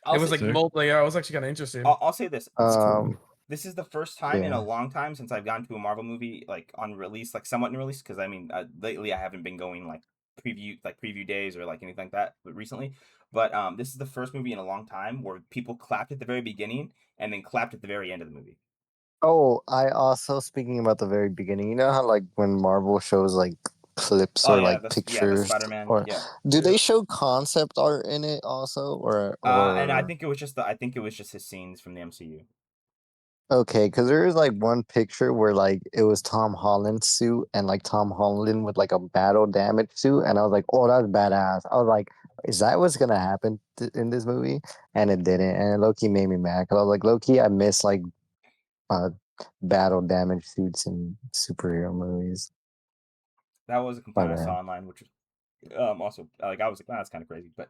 It I'll was say like Sick. multi. Yeah, I was actually kind of interested. I'll say this. That's cool. This is the first time in a Yeah. long time since I've gone to a Marvel movie like on release, like somewhat in release. Because I mean, lately I haven't been going like preview days or like anything like that. But recently, this is the first movie in a long time where people clapped at the very beginning and then clapped at the very end of the movie. Oh, I also speaking about the very beginning. You know how like when Marvel shows like clips Oh or yeah, like the pictures, Spider-Man. or Yeah, do Yeah. they show concept art in it also, and I or think it was just I think it was just his scenes from the MCU. okay? Because there is like one picture where like it was Tom Holland's suit and like Tom Holland with like a battle damage suit, and I was like, oh, that's badass. I was like, is that what's gonna happen in this movie? And it didn't, and Loki made me mad because I was like, Loki, I miss like uh battle damage suits in superhero movies. That was a My complaint I bad. saw online, which was also like I was like, wow, that's kind of crazy. But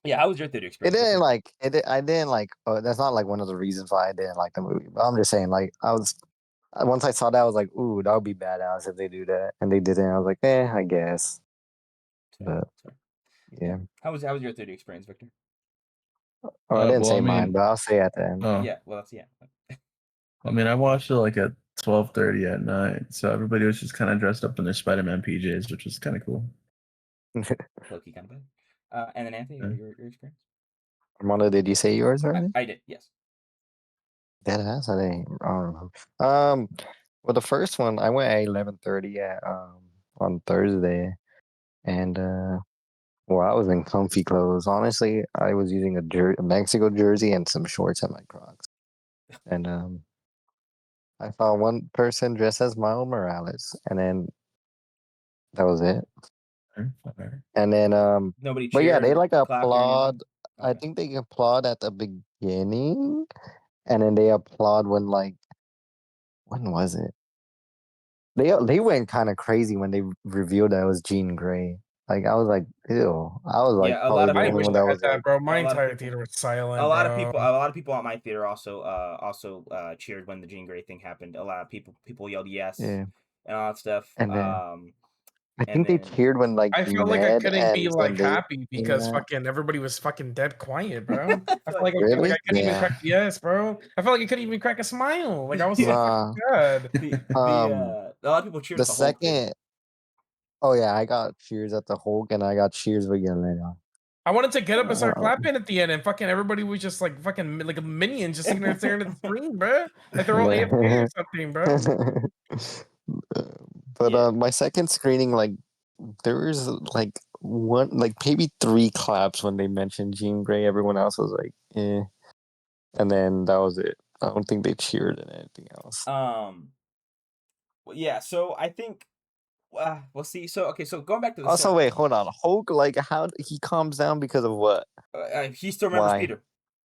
yeah, how was your theater It experience, didn't Victor? like it. I didn't like. That's not like one of the reasons why I didn't like the movie. But I'm just saying, like, once I saw that, I was like, ooh, that would be badass if they do that, and they didn't. I was like, I guess. Sorry, But sorry. yeah. How was your theater experience, Victor? Oh, I didn't Well, say I mine, mean, but I'll say at the end. oh, Yeah, well, that's yeah. I watched it like at 12:30 at night, so everybody was just kind of dressed up in their Spider-Man PJs, which was kind of cool. Low-key kind of bad. And then Anthony, Yeah. your experience? Armando, did you say yours already? I did, yes. Dead ass. I didn't. I don't know. Well, the first one I went at 11:30 at on Thursday, and well, I was in comfy clothes. Honestly, I was using a Mexico jersey and some shorts and my Crocs. And I saw one person dressed as Miles Morales, and then that was it. Fire. And then Nobody but yeah, cheered they or like clapped or anything. applaud. I Okay. think they applaud at the beginning, and then they applaud when was it? They went kind of crazy when they revealed that it was Jean Grey. Like I was like, ew. I was like Yeah, a lot probably of the I only wish people. one I that had was that, like, bro. My A lot of entire people. theater was silent, A lot of bro. people. A lot of people at my theater also cheered when the Jean Grey thing happened. A lot of people yelled yes yeah. and all that stuff. And then I And think they then cheered when like I felt like I Ned couldn't be and like Zendaya happy came because out. fucking everybody was fucking dead quiet, bro. I felt like Really? I couldn't even Yeah. crack yes, bro. I felt like I couldn't even crack a smile. Like I was so fucking Nah. sad. a lot of people cheered The at the Hulk too. second. Oh yeah, I got cheers at the Hulk, and I got cheers for Yelena. I wanted to get up and start Uh, clapping at the end, and fucking everybody was just like fucking like a minion just sitting there staring at the screen, bro. Like they're all AFK or something, bro. but Yeah. my second screening, like there was like one, like maybe three claps when they mentioned Jean Grey. Everyone else was like, eh, and then that was it. I don't think they cheered in anything else. Yeah. So I think we'll see. So okay. So going back to the Also, wait, hold on. Hulk, like, how he calms down because of what? he still remembers Why? Peter.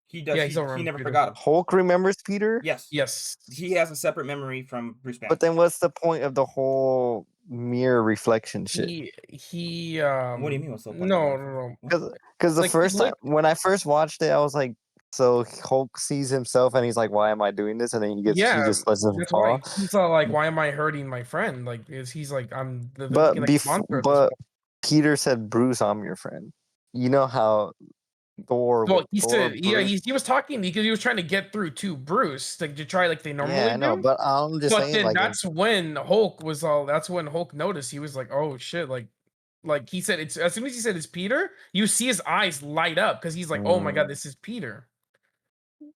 He does. Yeah, he still He remembers never Peter. forgot him. Hulk remembers Peter, Yes. Yes. He has a separate memory from Bruce Banner. but then what's the point of the whole mirror reflection shit? He What do you mean? What's the point? no. What? Because the Like he first time when I first watched it, I was like, so Hulk sees himself and he's like, why am I doing this? And then he yeah, just lets him that's fall. why he's all like, why am I hurting my friend? Like he's like, they're thinking But like monster at this but point. Peter said, Bruce, I'm your friend. You know how Thor Well, with he Thor, said, yeah, Bruce. he was talking because he was trying to get through to Bruce to try like they Yeah, normally I know, do. but I'm just But saying, then like, that's when Hulk noticed. He was like, oh shit, like he said it's as soon as he said it's Peter, you see his eyes light up because he's like, oh my god, mm, this is Peter.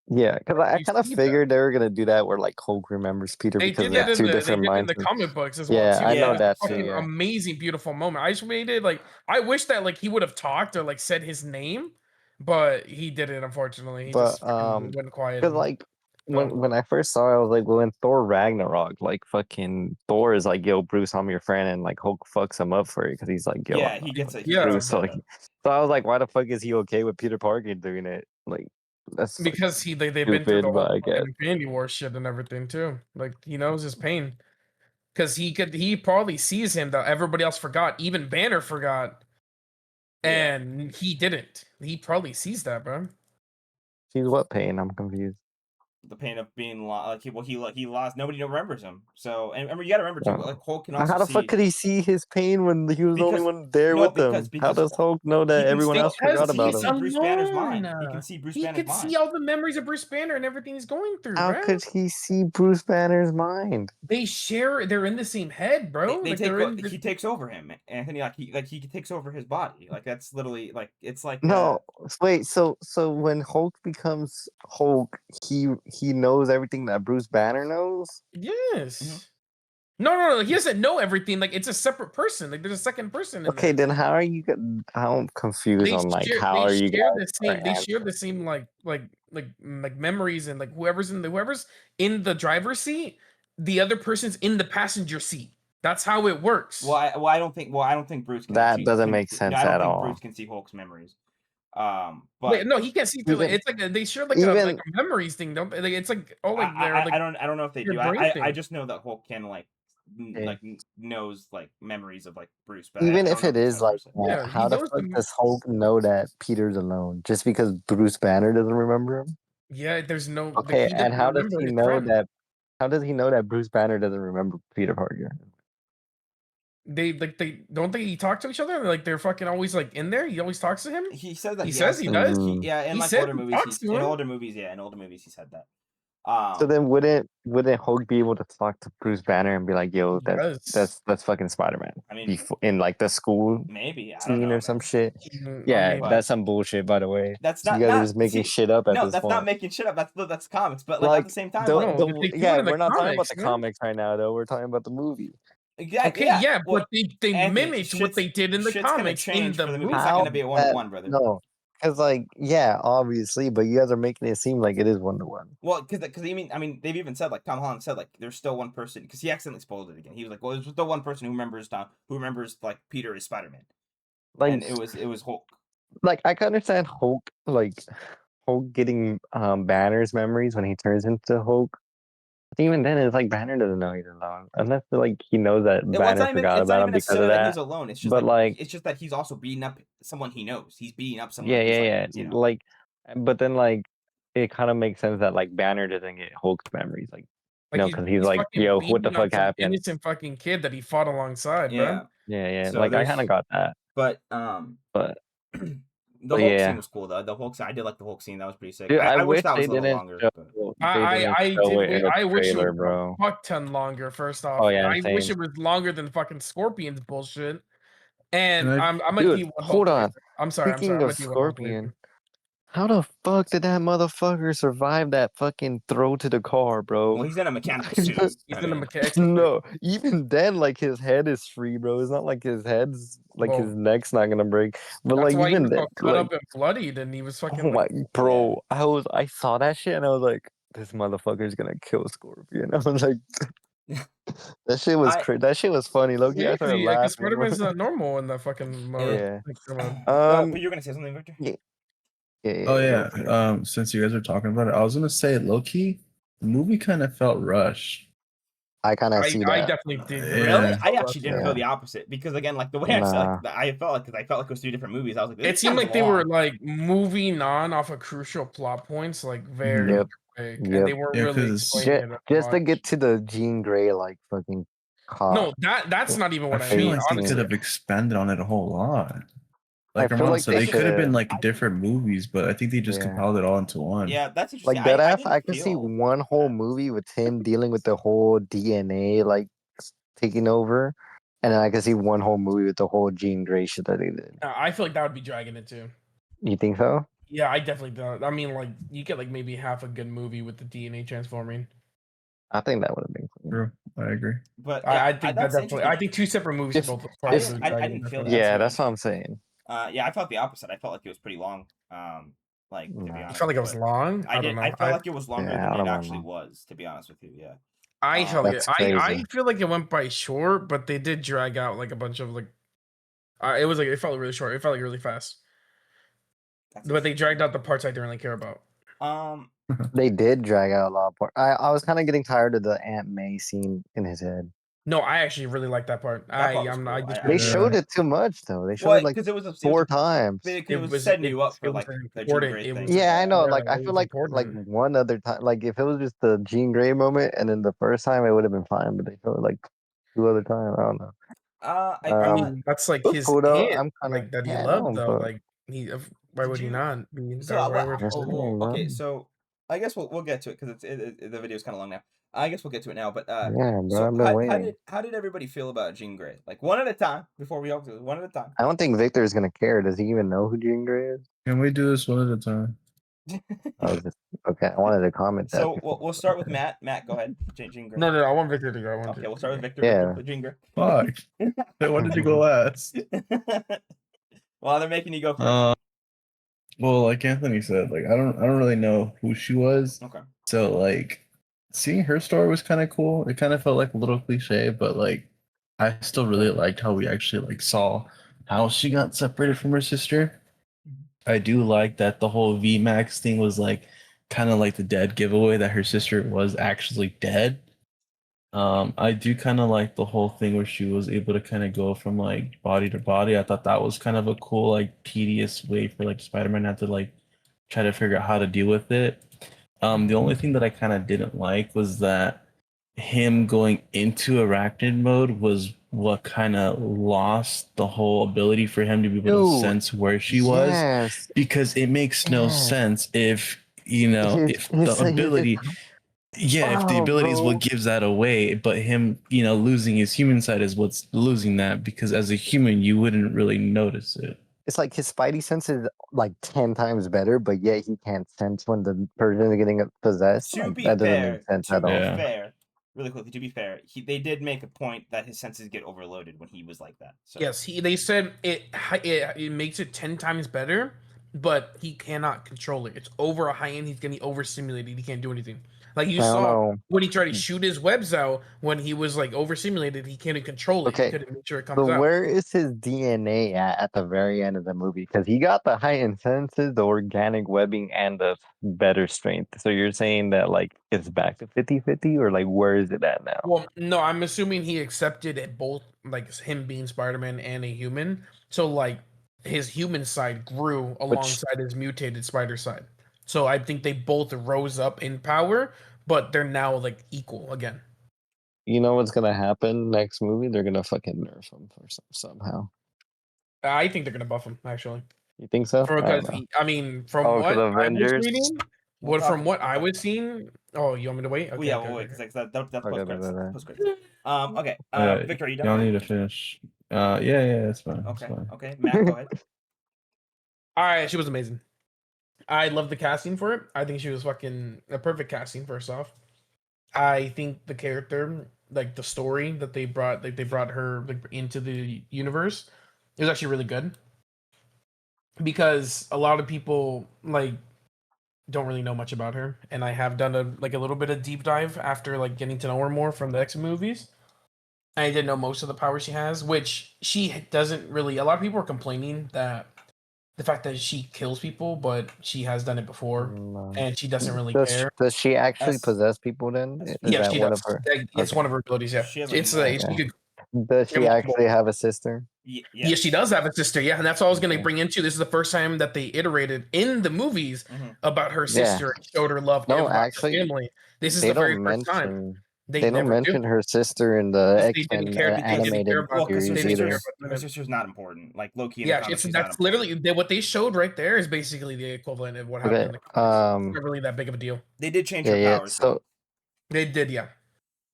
Yeah, because I You kind of see that. figured they were gonna do that where like Hulk remembers Peter They because did they that have two they different did it in minds. the comic books as well Yeah, too. I know Yeah. It was that a too. fucking Yeah, amazing, beautiful moment. I just waited like I wish that like he would have talked or like said his name, but he didn't. Unfortunately, he but just fucking went quiet. because And like fell. when I first saw it, I was like, well, in Thor Ragnarok, like fucking Thor is like, yo, Bruce, I'm your friend, and like Hulk fucks him up for it because he's like, yo, Yeah, I'm he not gets it. fucking He gets Yeah. Bruce. So, upset. like, so I was like, why the fuck is he okay with Peter Parker doing it? Like, that's like Because they've been through the stupid, but whole I guess. fucking Infinity War shit and everything too. Like he knows his pain. Because he probably sees him that everybody else forgot. Even Banner forgot. Yeah. And he didn't. He probably sees that, bro. She's what pain? I'm confused. The pain of being like he lost. Nobody remembers him. So and remember, you got to remember too. Oh. Like Hulk can also How the see. fuck could he see his pain when he was the only Because one there no, with because them? How because does Hulk know he that can everyone stay, else forgot he can about see him? Bruce Banner's mind. alone. He can see Bruce He Banner's could mind. see all the memories of Bruce Banner and everything he's going through, How bro. could he see Bruce Banner's mind? They share. They're in the same head, bro. They Like take they're in. he takes over him, Anthony. He takes over his body. Like that's literally like it's like No, wait. So when Hulk becomes Hulk, he knows everything that Bruce Banner knows. Yes. Mhm. No. He doesn't know everything. Like it's a separate person. Like there's a second person in Okay, there. then how are you? I'm confused on like how are you guys gonna They share answer? the same memories and like whoever's in the driver's seat, the other person's in the passenger seat. That's how it works. I don't think Bruce can That actually doesn't make no, I sense don't at think all. Bruce can see Hulk's memories. Wait, But no, he can't see through. Even It's like they share like even a memories thing. Don't they? Like, it's like oh, like they're like I don't know if they their do. brain I thing. just know that Hulk can like okay, knows like memories of like Bruce, but even I don't if know it if he's is like 100%. that, Yeah, he how the knows fuck them. does Hulk know that Peter's alone just because Bruce Banner doesn't remember him? Yeah, there's no. Like, Okay, he and doesn't how does remember he his know friend. that? How does he know that Bruce Banner doesn't remember Peter Parker? They don't they talk to each other? Like they're fucking always like in there. He always talks to him. He says that He he says has he to. does. Mm. In He like said older he movies, talks to him. in older movies he said that. So then wouldn't Hulk be able to talk to Bruce Banner and be like, "Yo, Yes. that's fucking Spider-Man." I mean, Before in like the school maybe I don't scene know, or some man. shit. I Yeah, mean, But that's some bullshit, by the way. that's So you guys are just making see. shit up at No, this that's not point. making shit up. That's comics. But like at the Like same time, like no, they do yeah, it in the we're not talking about comics, the man. comics right now, though. We're talking about the movie. exactly, Okay, yeah, Well, but they Anthony, mimicked what they did in the shit's gonna comics in change the for the movie. It's not movie. How gonna be a that 1-to-1, brother. no? Because like yeah, obviously, but you guys are making it seem like it is 1-to-1. Well, because I mean they've even said like Tom Holland said like there's still one person because he accidentally spoiled it again. He was like, well, there's still one person who remembers like Peter is Spider-Man, Like and it was Hulk. like I can understand Hulk getting Banner's memories when he turns into Hulk. But even then, it's like Banner doesn't know he's alone unless like he knows that Well, Banner forgot it's not about even him because necessarily of that he's that. alone. It's just But like like it's just that he's also beating up someone he knows. He's beating up someone yeah, who's like like but then like it kind of makes sense that like Banner doesn't get Hulk's memories, like Like because he's he's like, fucking yo, what the beating on fuck some happened? innocent fucking kid that he fought alongside, bro. Yeah, So like I kind of got that, but but the Hulk scene yeah, was cool though. The Hulk scene, I did like the Hulk scene. That was pretty sick. dude, I I wish wish that was they a little didn't longer. But show it in the I wish it trailer, was bro. a fuck ton longer. First off, Oh yeah, I wish same. it was longer than fucking Scorpion's bullshit. And And I'm with Dude, you on hold Hulk. on. I'm sorry. Speaking I'm of with you on Hulk. Scorpion, how the fuck did that motherfucker survive that fucking throw to the car, bro? well, he's in a mechanical suit. He's I in a mean, mechanic. No, even then, like his head is free, bro. It's not like his head's like Well, his neck's not gonna break. But that's like why he even was then, all cut like up and bloodied, and he was oh fucking my like. bro, I saw that shit and I was like, this motherfucker's gonna kill Scorpion. I was like, that shit was crazy. That shit was funny, Loki. I started Because laughing. Spider-Man's not normal in the fucking mode. Yeah. Like, come on. well, but you're gonna say something, Victor? Yeah, Oh go yeah. for it. Since you guys are talking about it, I was gonna say low key, the movie kind of felt rushed. I kind of see I that. definitely did. Really? Yeah. I actually didn't feel Yeah. the opposite because again, like the way Nah. I felt like because I felt like it was 2 different movies. I was like, this It seemed sounds like they were long. like moving on off of crucial plot points, like very Yep. quick, Yep. and they weren't Yeah, really 'cause explaining it Just to much. get to the Jean Grey like fucking cop. No, that's not even I what I feel mean. like they Honestly, could have expanded on it a whole lot. Like I feel Armando like said, they they could have been should've. like different movies, but I think they just Yeah. compiled it all into one. Yeah, that's interesting. Like that I ass, didn't I could see feel one whole that. movie with him dealing with the whole DNA like taking over, and then I could see one whole movie with the whole Jean Grey shit that they did. I feel like that would be dragging it too. You think so? Yeah, I definitely don't. I mean, like you get like maybe half a good movie with the DNA transforming. I think that would have been cool. True, I agree. But yeah, I think that that's definitely. interesting. I think 2 separate movies If for both I parts didn't, of I, the I dragon. didn't feel that. yeah, That's that's what really I'm saying. yeah, I felt the opposite. I felt like it was pretty long. Like to be Nah. You honest, felt like it was but long. I don't I know. felt like it was longer Yeah, than I it don't actually know. was. To be honest with you, yeah. I felt like That's I crazy. feel like it went by short, but they did drag out like a bunch of like. It was like it felt really short. It felt like really fast, but they dragged out the parts I didn't really care about. Um, They did drag out a lot of part. I was kind of getting tired of the Aunt May scene in his head. No, I actually really like that part. That part was I'm cool. I just I They really showed liked it too much though. They showed Well, it like because it was 4 times. it was setting you up for it was like the Jean important. Grey It thing. was Yeah, I know. yeah, Like I it feel was like important. one other time, like if it was just the Jean Grey moment, and then the first time it would have been fine, but they showed it like 2 other times. I don't know. I I thought. mean, that's like It was his cool though. aunt, I'm kind of like that he yeah, I loved know, though. but Like why Did would he you? not be? So Why would that's the thing, bro. okay. So I guess we'll get to it because the video's kind of long now. I guess we'll get to it now. But Yeah, bro. so I've been waiting. how did everybody feel about Jean Grey? Like one at a time before we all do it. One at a time. I don't think Victor is gonna care. Does he even know who Jean Grey is? Can we do this one at a time? I was just okay. I wanted to comment that So before. we'll start with Matt. Matt, go ahead. Jean Grey. No, I want Victor to go. I want Okay, Victor we'll to start go. with Victor. Yeah. Victor, Jean Grey. Fuck. Why did you go last? Well, they're making you go first. Well, like Anthony said, like I don't really know who she was. Okay. So like seeing her story was kind of cool. It kind of felt like a little cliche, but like I still really liked how we actually like saw how she got separated from her sister. I do like that the whole VMAX thing was like kind of like the dead giveaway that her sister was actually dead. I do kind of like the whole thing where she was able to kind of go from like body to body. I thought that was kind of a cool, like tedious way for like Spider-Man not to like try to figure out how to deal with it. The only thing that I kind of didn't like was that him going into arachnid mode was what kind of lost the whole ability for him to be able to Dude, sense where she was, yes. because it makes no Yes. sense if if the ability if the ability is what gives that away, but him losing his human side is what's losing that, because as a human you wouldn't really notice it. It's like his spidey sense is like 10 times better, but yet he can't sense when the person is getting possessed. To Like be that doesn't fair, make sense at all. Yeah. fair, really quickly. To be fair, they did make a point that his senses get overloaded when he was like that. So Yes, they said it makes it 10 times better, but he cannot control it. It's over a high end. He's getting overstimulated. He can't do anything. Like you I don't saw know. when he tried to shoot his webs out, when he was like overstimulated, he can't control it. Okay, He couldn't make sure it comes So out. where is his DNA at the very end of the movie? Because he got the heightened senses, the organic webbing, and the better strength. So you're saying that like it's back to 50-50, or like where is it at now? Well, no, I'm assuming he accepted it both, like him being Spider-Man and a human. So like his human side grew alongside his mutated spider side. So I think they both rose up in power, but they're now like equal again. You know what's gonna happen next movie? They're gonna fucking nerf him for somehow. I think they're gonna buff him actually. You think so? I Because don't know. I mean, from Oh, what because I was Avengers. reading, We'll talk from what we'll I talk was about it. seeing. Oh, you want me to wait? Okay, Well, yeah, okay, we'll wait okay. because that's Okay, post credits. okay. Post credits. Okay. Victor, are you done? Y'all need to finish. Yeah, that's fine. Okay. That's fine. Okay. Matt, go ahead. All right, she was amazing. I love the casting for it. I think she was fucking a perfect casting. First off, I think the character, like the story that they brought, like they brought her like into the universe, it was actually really good. Because a lot of people like don't really know much about her, and I have done a little bit of deep dive after like getting to know her more from the X movies. I didn't know most of the power she has, which she doesn't really. A lot of people are complaining that the fact that she kills people, but she has done it before, and she doesn't really care. Does she actually That's- possess people then? Is Yeah, that she one does. of her? It's one of her abilities. Yeah, She has, it's multiple. she could. Does she multiple. actually have a sister? Yes, she does have a sister. Yeah, and that's what I was going to Okay. bring into. This is the first time that they iterated in the movies Mhm. about her sister and showed her love No, about her actually, family. This is They the very don't first time. mention. They They don't never do. mention her sister in the They X-Men didn't care. They didn't care animated about. Well, because They her series didn't care either. about her sister's not important. Like Loki in yeah, the comics, she's that's not important. literally what they showed right there is basically the equivalent of what happened Okay. in the comics. It's not really that big of a deal. They did change Yeah, her yeah. powers. though. So They did, yeah.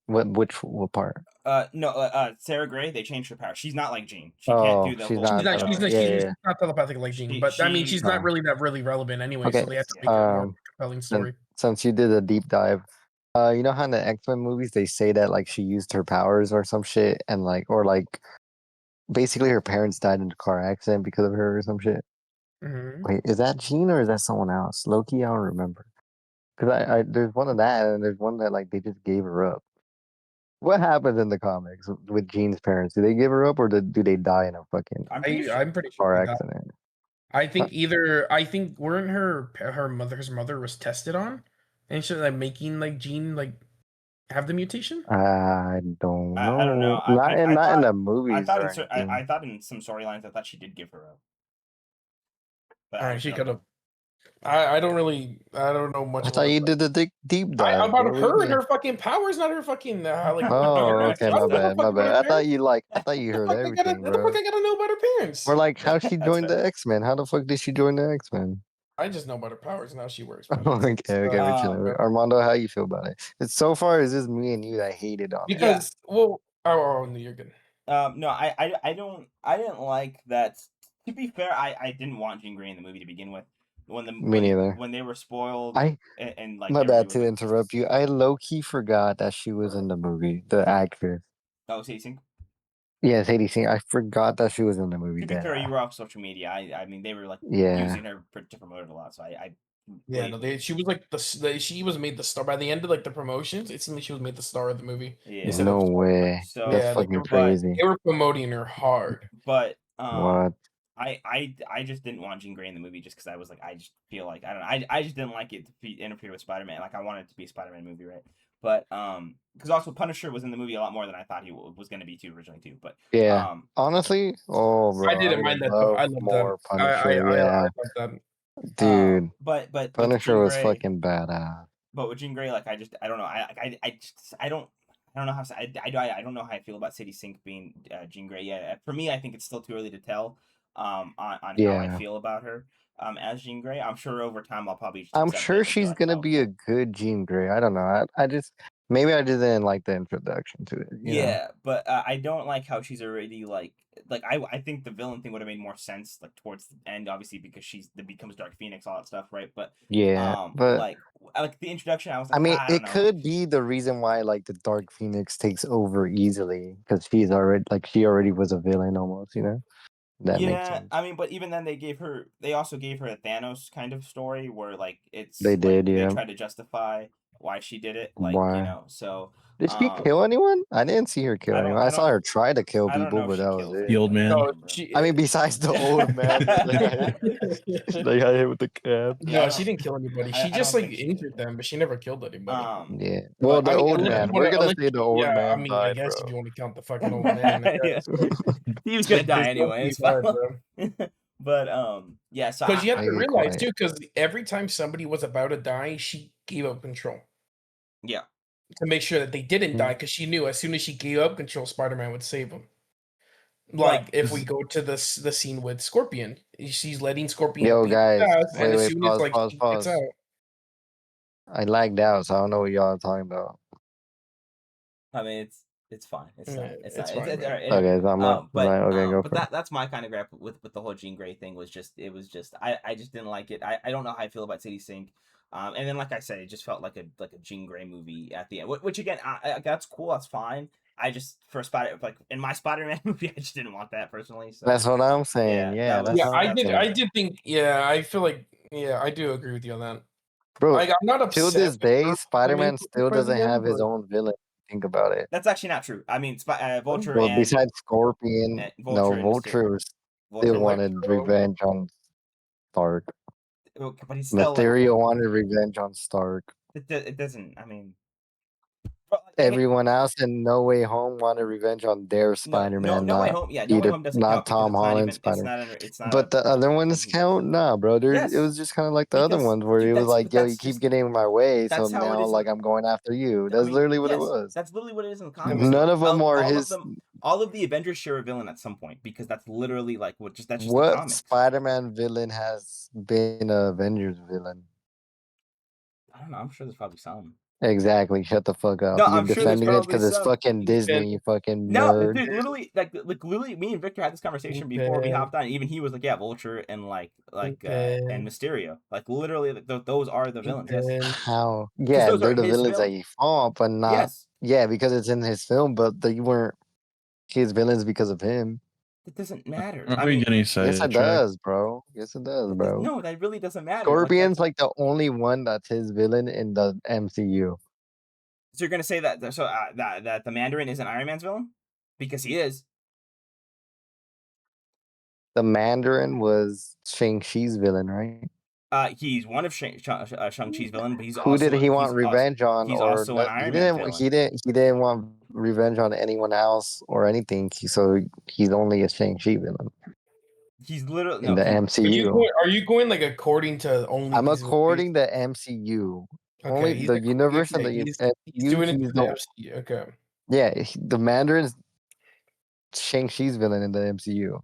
What part? Sarah Gray. They changed her power. She's not like Jean. She can't do the she's whole. She's not telepathic like Jean, but I mean, she's not Oh. really relevant anyway. Okay. So they have to make it more compelling story. Since you did a deep dive, you know how in the X-Men movies they say that like she used her powers or some shit, and like basically her parents died in a car accident because of her or some shit. Mm-hmm. Wait, is that Jean or is that someone else? Loki, I don't remember. Because I there's one of that and there's one that like they just gave her up. What happens in the comics with Jean's parents? Do they give her up or do they die in a fucking I'm pretty sure. car accident? I think weren't her mother was tested on, and she like making like Jean like have the mutation. I don't know. I don't know. Not in the movies I thought or anything. I thought in some storylines I thought she did give her up. But she could have. I don't know much. I thought you did the deep dive. About her and her fucking powers, not her fucking like. Oh, okay, my bad. I thought you heard everything, What the fuck I gotta know about her parents? Or like how she joined the X-Men. How the fuck did she join the X-Men? I just know about her powers and how she works. Okay, we're chilling. Armando, how you feel about it? It's so far it's just me and you that hated on it. Because no, you're good. No, I didn't like that. To be fair, I didn't want Jean Grey in the movie to begin with. Me neither. When they were spoiled, and like my bad to interrupt you. I low key forgot that she was in the movie. The actress. Oh, Sadie Sink. Yeah, Sadie Sink. I forgot that she was in the movie. To be fair, you were off social media. I mean, they were like using her to promote it a lot. So she was like she was made the star by the end of like the promotions. It seemed like she was made the star of the movie. Yeah. No way. So that's fucking crazy. They were promoting her hard. But what? I just didn't want Jean Grey in the movie just because I was like I just feel like I don't know I just didn't like it to interfere with Spider-Man. Like I wanted it to be a Spider-Man movie, right? But because also Punisher was in the movie a lot more than I thought he was going to be too originally too. But yeah, honestly, bro, I didn't mind that. I loved more that. Punisher. I loved that. Dude, but Punisher was fucking badass. But with Jean Grey, like I don't know, I don't know how I don't know how I feel about Sadie Sink being Jean Grey. Yeah, for me, I think it's still too early to tell on how I feel about her as Jean Grey. I'm sure over time I'll probably. I'm sure she's gonna be a good Jean Grey. I don't know. I just didn't like the introduction to it. You know? But I don't like how she's already like I think the villain thing would have made more sense like towards the end, obviously because becomes Dark Phoenix, all that stuff, right? But but like the introduction, I was like, I mean, it could be the reason why like the Dark Phoenix takes over easily because she already was a villain almost, you know. That makes sense. I mean, but even then, they also gave her a Thanos kind of story where like they tried to justify why she did it, like you know. So did she kill anyone? I didn't see her kill anyone. I saw her try to kill people, but that was it. The old man. No, I mean, besides the old man, they got hit with the cab. No, she didn't kill anybody. She just like injured them, but she never killed anybody. Yeah. Well, the old man. We're gonna say the old man. I mean, I guess if you want to count the fucking old man, he was gonna die anyway. It's fine. But yeah. So because you have to realize too, because every time somebody was about to die, she gave up control. Yeah. To make sure that they didn't die, because she knew as soon as she gave up control, Spider-Man would save them. Like if we go to the scene with Scorpion, she's letting Scorpion. Yo, guys, wait, pause. Gets out, I lagged out, so I don't know what y'all are talking about. I mean, it's fine. It's fine. It's fine. It's all right. Anyway, but that's my kind of gripe with the whole Jean Grey thing was just I just didn't like it. I don't know how I feel about Sadie Sink. And then like I said, it just felt like a Jean Grey movie at the end. Which again, that's cool. That's fine. I just in my Spider-Man movie, I just didn't want that personally. So that's what I'm saying. I did think. Yeah, I feel like. Yeah, I do agree with you on that. Bro, like, I'm not upset. Till this day, Spider-Man still doesn't have his own villain. Think about it. That's actually not true. I mean, Vulture. Well, besides Scorpion, Vulture still wanted revenge on Stark. But he's still Mysterio wanted revenge on Stark. It doesn't. I mean, everyone else in No Way Home wanted revenge on their Spider-Man. No Way Home. Yeah, No Way Home doesn't count. Tom Holland Spider-Man. It's not. But the other ones count. Nah, bro. It was just kind of like the other ones where it was like, yo, you keep getting in my way, so now like I'm going after you. That's literally what it was. That's literally what it is in the comics. None of them are his. All of the Avengers share a villain at some point because that's literally like that's just the comics. Spider-Man villain has been an Avengers villain? don't know. I'm sure there's probably some. Exactly. Shut the fuck up. No, You're I'm sure there's defending it probably because it's some. fucking Disney, you fucking No, nerd. dude, literally, literally, me and Victor had this conversation before we hopped on. Even he was like, "Yeah, Vulture and and Mysterio, like literally, those are the villains." Yes, How? 'Cause Yeah, those they're are the his villains that villains. you fought, but not. Yes, Yeah, because it's in his film, but they weren't his villains because of him. it doesn't matter. Are I we mean, getting Yes, it sidetracked? does, bro. Yes, it does, bro. no, that really doesn't matter. Scorpion's like the only one that's his villain in the MCU. So you're gonna say that that the Mandarin isn't Iron Man's villain? Because he is. The Mandarin was Shang-Chi's villain, right? He's one of Shang-Chi's villain, but he's Who also did he want revenge on? he's Or also an he Iron Man didn't. villain. He didn't want revenge on anyone else or anything. So he's only a Shang-Chi villain He's literally in the MCU. Are you going like according to only? I'm these according to MCU. Okay, Only he's the universe and the he's MCU. doing it He's to the the MCU. Okay. yeah. The Mandarin's Shang-Chi's villain in the MCU.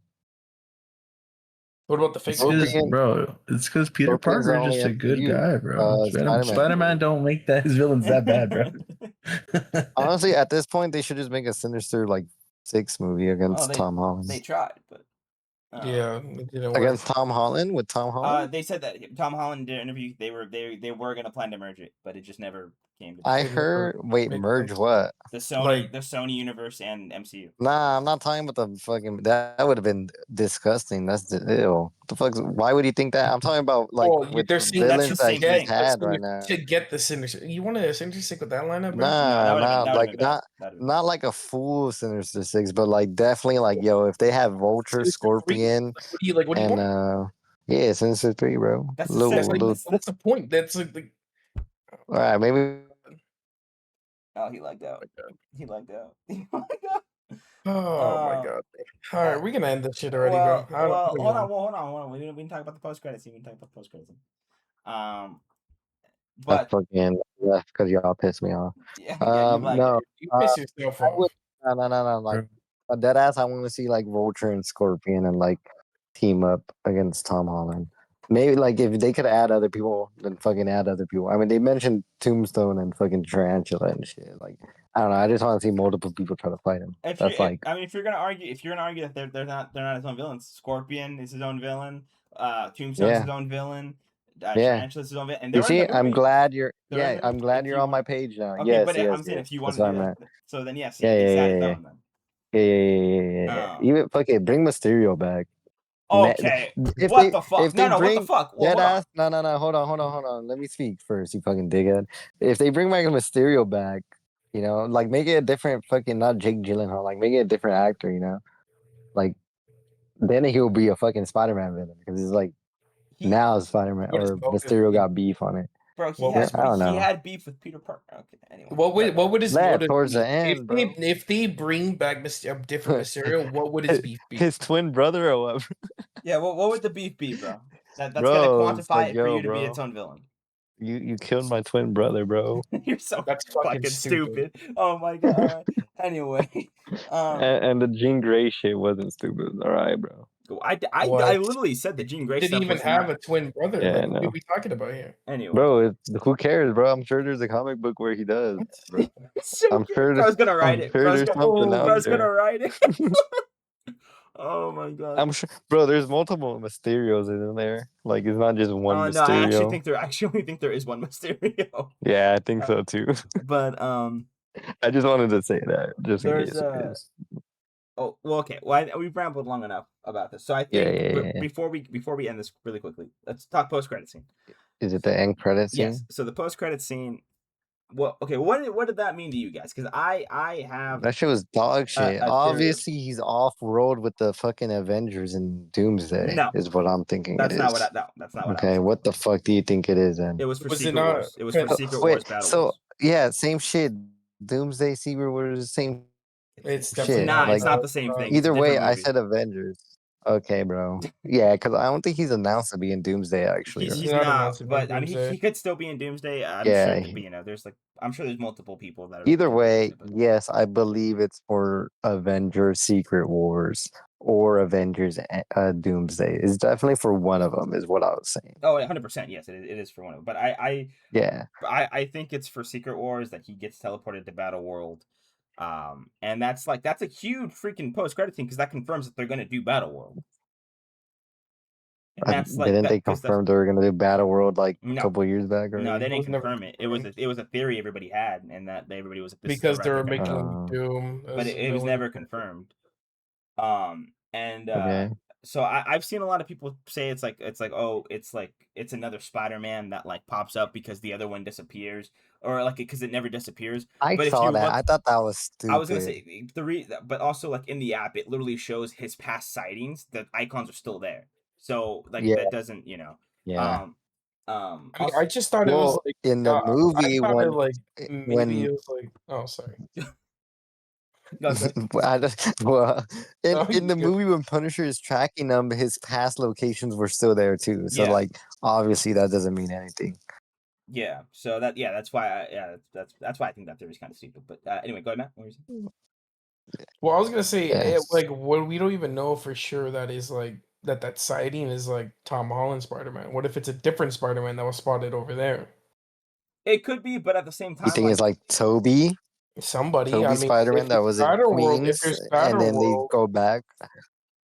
What about the fake It's one? because, bro. It's because Peter Scorpion's Parker is only just a good MCU. guy, bro. Spider-Man. Spider-Man don't make his villains that bad, bro. Honestly, at this point, they should just make a Sinister 6 movie against Tom Holland. They tried, but Yeah, it didn't work. Against Tom Holland with Tom Holland. They said that Tom Holland did an interview. They were gonna plan to merge it, but it just never came to. I heard. Wait, merge what? The Sony universe and MCU. Nah, I'm not talking about the fucking. That would have been disgusting. That's ew. The fuck? Why would you think that? I'm talking about with they're the saying that's villains the that same he's thing. had right now. To get the Sinister. You want a Sinister Six with that lineup, bro? Not like a full Sinister Six, but definitely yo, if they have Vulture, Scorpion, what do you want? Yeah, Sinister 3, bro. That's what's the point? That's like all right, maybe. Oh, he liked out. He liked out. Oh my god. All right, we're gonna end this shit already, bro. Hold on. We didn't talk about the post-credit scene. But I fucking left because y'all pissed me off. Yeah, you like no, it. You piss yourself off. No. Like a dead ass, I want to see Vulture and Scorpion and team up against Tom Holland. Maybe if they could add other people, then fucking add other people. I mean, they mentioned Tombstone and fucking Tarantula and shit. I don't know. I just want to see multiple people try to fight him. If you're gonna argue that they're not his own villains, Scorpion is his own villain. Tombstone is his own villain. Tarantula is his own villain. And you see, I'm glad you're. Yeah, I'm glad you're on my page now. Okay, yes, but yes, I'm saying if you want to to do that, so then yes, Yeah. Even fucking bring Mysterio back. Okay. What the fuck? What the fuck? No. Hold on. Let me speak first, you fucking dickhead. If they bring Michael Mysterio back, make it a different fucking, not Jake Gyllenhaal, make it a different actor, then he'll be a fucking Spider-Man villain because it's now Spider-Man or Mysterio got beef on it. Bro, he had beef with Peter Parker. Okay, anyway. What would his motive towards be? the end, bro. If they bring back a different Mysterio, what would his beef be? His twin brother or what? Yeah, what would the beef be, bro? That's gonna quantify it for you to be its own villain. You killed my twin brother, bro. You're so fucking stupid. Oh my god. Anyway, and the Jean Grey shit wasn't stupid. All right, bro. I literally said the Jean Grey stuff didn't even have a twin brother. Yeah, what are we talking about here? Anyway, bro, who cares, bro? I'm sure there's a comic book where he does. Bro. I'm sure. Bro's gonna write it. Bro's gonna write it. Oh my god. I'm sure, bro. There's multiple Mysterios in there. It's not just one Mysterio. No, I actually only think there is one Mysterio. Yeah, I think so too. But I just wanted to say that just in case. Oh well, okay. Well, we've rambled long enough about this, so I think before we end this really quickly, let's talk post-credit scene. Is it the end credit scene? Yes. So the post-credit scene. Well, okay. What did that mean to you guys? Because I have that shit was dog shit. Obviously, he's off road with the fucking Avengers and Doomsday. No, is what I'm thinking. That's it not is. what. That's not what. Okay, what the fuck do you think it is then? It was for Secret Wars. It was for Secret Wars Battle Wars. Yeah, same shit. Doomsday, Secret Wars, same. It's shit. Nah, it's not the same thing. Either way, I said Avengers. Okay, bro. Yeah, because I don't think he's announced to be in Doomsday. Actually, he's not. But I mean, he could still be in Doomsday. I'm sure it could be. There's I'm sure there's multiple people that are. Either way, yes, I believe it's for Avengers Secret Wars. or Avengers Doomsday. It's definitely for one of them, is what I was saying. Oh, 100%. Yes, it is for one of them. But Yeah. I think it's for Secret Wars that he gets teleported to Battle World. And that's a huge freaking post credit thing because that confirms that they're gonna do Battle World. And that's like Didn't that they because confirm they were gonna do Battle World like a no, couple years back no, already? they It didn't was never confirm it. It was a theory everybody had, and that everybody was like, this is the because they right were thing to making happen. Doom But as a it was villain. never confirmed. And Okay. so I've seen a lot of people say it's another Spider-Man that like pops up because the other one disappears, or like because it never disappears. I But if saw you that. look, I thought that was I was gonna stupid. say but also like in the app, it literally shows his past sightings. The icons are still there, so like Yeah. that doesn't Yeah. I just thought it was Well, like in the I movie thought it when like maybe it when was like oh sorry Go ahead. well, no in you the good. movie when Punisher is tracking them, his past locations were still there too. So Yeah. like obviously that doesn't mean anything. Yeah, so that's why that's why I think that theory is kind of stupid. But anyway, go ahead, Matt. What were you saying? Well, I was gonna say Yeah. like what we don't even know for sure that is like that sighting is like Tom Holland Spider-Man. What if it's a different Spider-Man that was spotted over there? It could be, but at the same You time, think it's like Toby Somebody, I mean, Spider-Man if that it's was in Battle World, if Queens there's and Battle then they World, go back?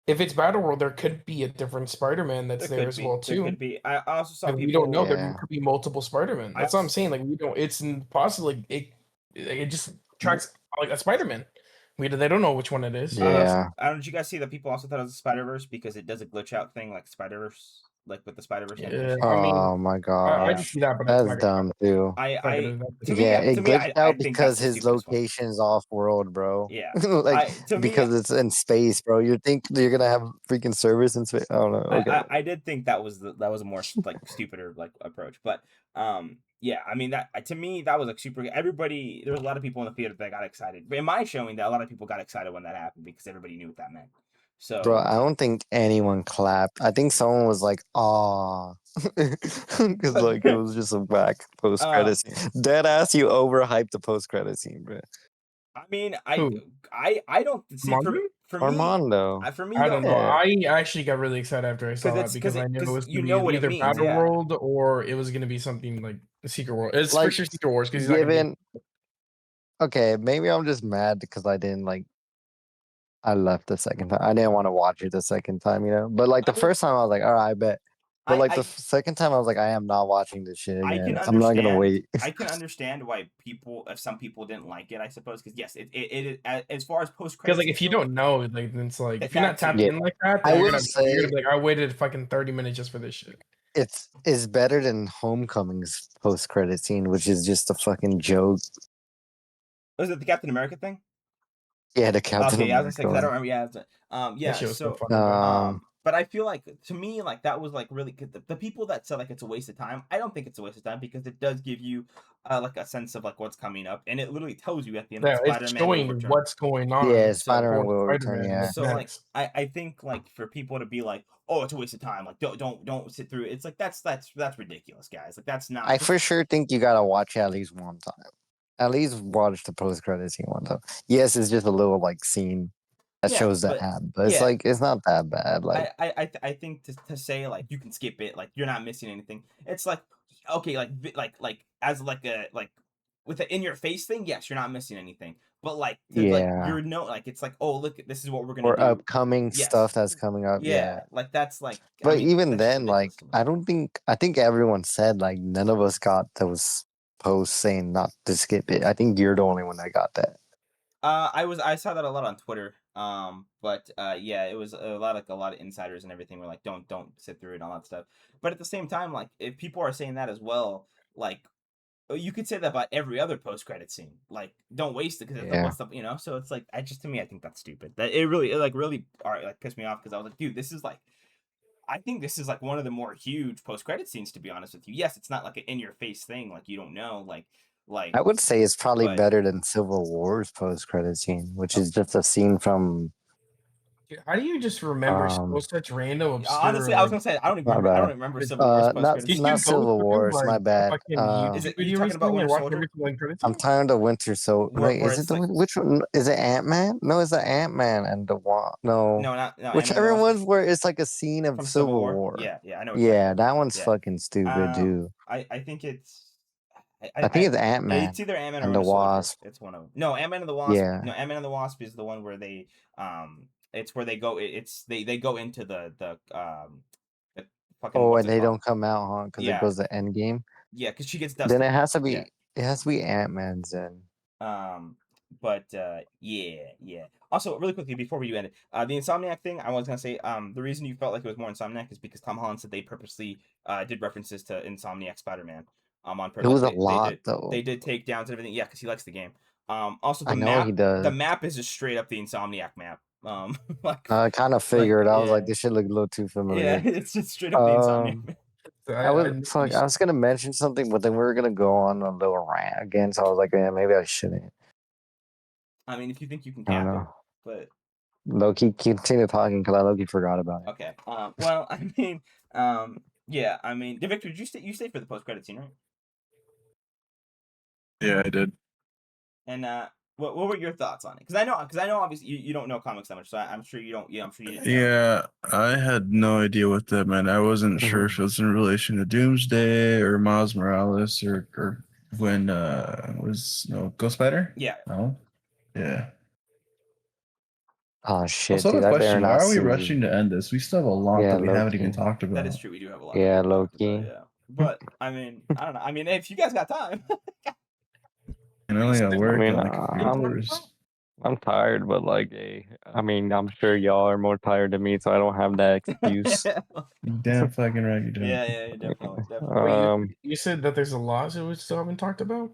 if it's Battle World, there could be a different Spider-Man that's there there could as be. well There too. could be. I also saw Because we don't know, people. there Yeah. could be multiple Spider-Man. That's what I'm saying. Like we don't. It's possibly it just tracks like a Spider-Man. They don't know which one it is. Yeah. I don't. Did you guys see that people also thought it was a Spider Verse because it does a glitch out thing like Spider Verse, like with the Spider Verse Yeah, animation? I mean, Oh my I god. can see that, but That's dumb too. Yeah, it To me, glitched I out think that's because the his stupidest one. location's off world, bro. Yeah, Like to me, because it's in space, bro. You think you're gonna have freaking service in space? I don't know. Okay. I did think that was a more like stupider like approach, but yeah, I mean that to me that was like super. Everybody, there was a lot of people in the theater that got excited. But in my showing, that a lot of people got excited when that happened because everybody knew what that meant. Bro, So I don't think anyone clapped. I think someone was like, "Aw," because like it was just a whack post credit scene. Dead ass, you overhyped the post credit scene, bro. I mean, Who? I don't see Armando? for me Armando. for me I though, don't know. Yeah. I actually got really excited after I saw that because I knew it was you going know to be what it either means, Battle yeah. World or it was going to be something like Secret World. It's for Like sure Secret Wars because he's not going to given okay, maybe I'm just mad because I didn't like I left the second time. I didn't want to watch it the second time, you know. But like the I mean, first time I was like, all right, I bet. But like the I second time I was like, I am not watching this shit I can again. I'm not gonna understand. wait. I can understand why if some people didn't like it. I suppose because yes, as far as post because credit like if you don't know, like then it's like if you're not tapped Yeah. in like that, I then will you're gonna say be like, I waited fucking 30 minutes just for this shit. it's better than Homecoming's post credit scene, which is just a fucking joke. was it the Captain America thing? Yeah, the Captain Okay, I was gonna say because I don't America. remember. Yeah, That yeah. shit was so So, funny though. but I feel like to me, like that was like really the people that said like it's a waste of time. I don't think it's a waste of time because it does give you like a sense of like what's coming up, and it literally tells you at the end Yeah, that it's Spider-Man will showing return. what's going Yeah, on So Spider-Man for will return, Spider-Man. yeah. Like, so like next. I think like for people to be like, oh, it's a waste of time. Like don't sit through it. It's like that's ridiculous, guys. Like that's not. I for sure think you gotta watch it at least one time. At least watch the post credit scene one time. Yes, it's just a little like scene that Yeah, shows the but ad, but it's yeah, like it's not that bad. Like I think to say like you can skip it, like you're not missing anything. It's like okay, like as like a like with the in your face thing, yes, you're not missing anything. But like to like yeah. you're no like it's like oh look, this is what we're gonna Or do. upcoming Yes, stuff that's coming up. Yeah. yeah, like that's like I But mean even that's just then, like ridiculous to me. I think everyone said like none of us got those posts saying not to skip it. I think you're the only one that got that. I saw that a lot on Twitter. But yeah, it was a lot of insiders and everything were like, don't sit through it and all that stuff. But at the same time, like if people are saying that as well, like you could say that about every other post credit scene. Like don't waste it because it's like Yeah. what's the So it's like to me I think that's stupid. That it really like pissed me off because I was like, dude, this is like. I think this is like one of the more huge post credit scenes. To be honest with you, yes, it's not like an in your face thing. Like you don't know, like I would say it's probably but better than Civil War's post credit scene, which is just a scene from Dude, how do you just remember such random obscure? Honestly, I was gonna say I don't even My remember. I bad. don't remember Civil War's post Not credits. Did not you go Civil through Wars. My like a bad. fucking YouTube Is it? Are you video talking about recently and Winter watch Soldier? every single like credit I'm scene? tired of Winter Soldier. Wait, Where is it it's the like which one? Is it Ant-Man? No, it's the Ant-Man and the Wasp. No, no Ant-Man and the whichever Wasp one's where it's like a scene of from Civil Civil War. War. Yeah, I know what you're talking Yeah, about. that one's Yeah. fucking stupid too. I think it's I think it's Ant-Man it's either Ant-Man or and the Winter Soldier. Wasp. It's one of them. No, Ant-Man and the Wasp. Yeah. No, Ant-Man and the Wasp is the one where they it's where they go. It's they go into the fucking Oh, what's and it they called? don't come out, huh? Because it Yeah, goes to Endgame. yeah, because she gets Then dusted. Yeah. it has to be Ant-Man's then. But yeah. Also, really quickly before we end it, the Insomniac thing, I was gonna say, the reason you felt like it was more Insomniac is because Tom Holland said they purposely did references to Insomniac Spider-Man, on It purpose. was a Like lot though. they did takedowns and everything. Yeah, because he likes the game. Also I know he the does. map is just straight up the Insomniac map. Like I kind of figured. I was like, yeah, this should look a little too yeah, familiar. it's just straight up the Insomniac map. I was gonna mention something, but then we were gonna go on a little rant again. So I was like, yeah, maybe I shouldn't. I mean, if you think you can I don't cap it, know. but Low-key continue talking because I low-key forgot about it. okay. Well, I mean, yeah. I mean, Victor, did you stay for the post credit scene, right? Yeah, I did. And what were your thoughts on it? Because I know obviously you don't know comics that much, so I'm sure you don't. Yeah, I'm sure you didn't. Know. Yeah, I had no idea what that meant. I wasn't sure if it was in relation to Doomsday or Miles Morales or when was Ghost Spider? Yeah. No. Yeah. Oh shit, Also, dude! a I better question: why not are we see. rushing to end this? We still have a lot Yeah, that we haven't even low-key. talked about. That is true. We do have a lot. Yeah, that we haven't talked about, low-key. yeah. But I mean, I don't know. I mean, if you guys got time. And I only got work in like a few I'm hours. I'm tired, but like, hey, I mean, I'm sure y'all are more tired than me, so I don't have that excuse. You damn fucking right, you don't. Yeah, definitely. Wait, you said that there's a lot that we still haven't talked about?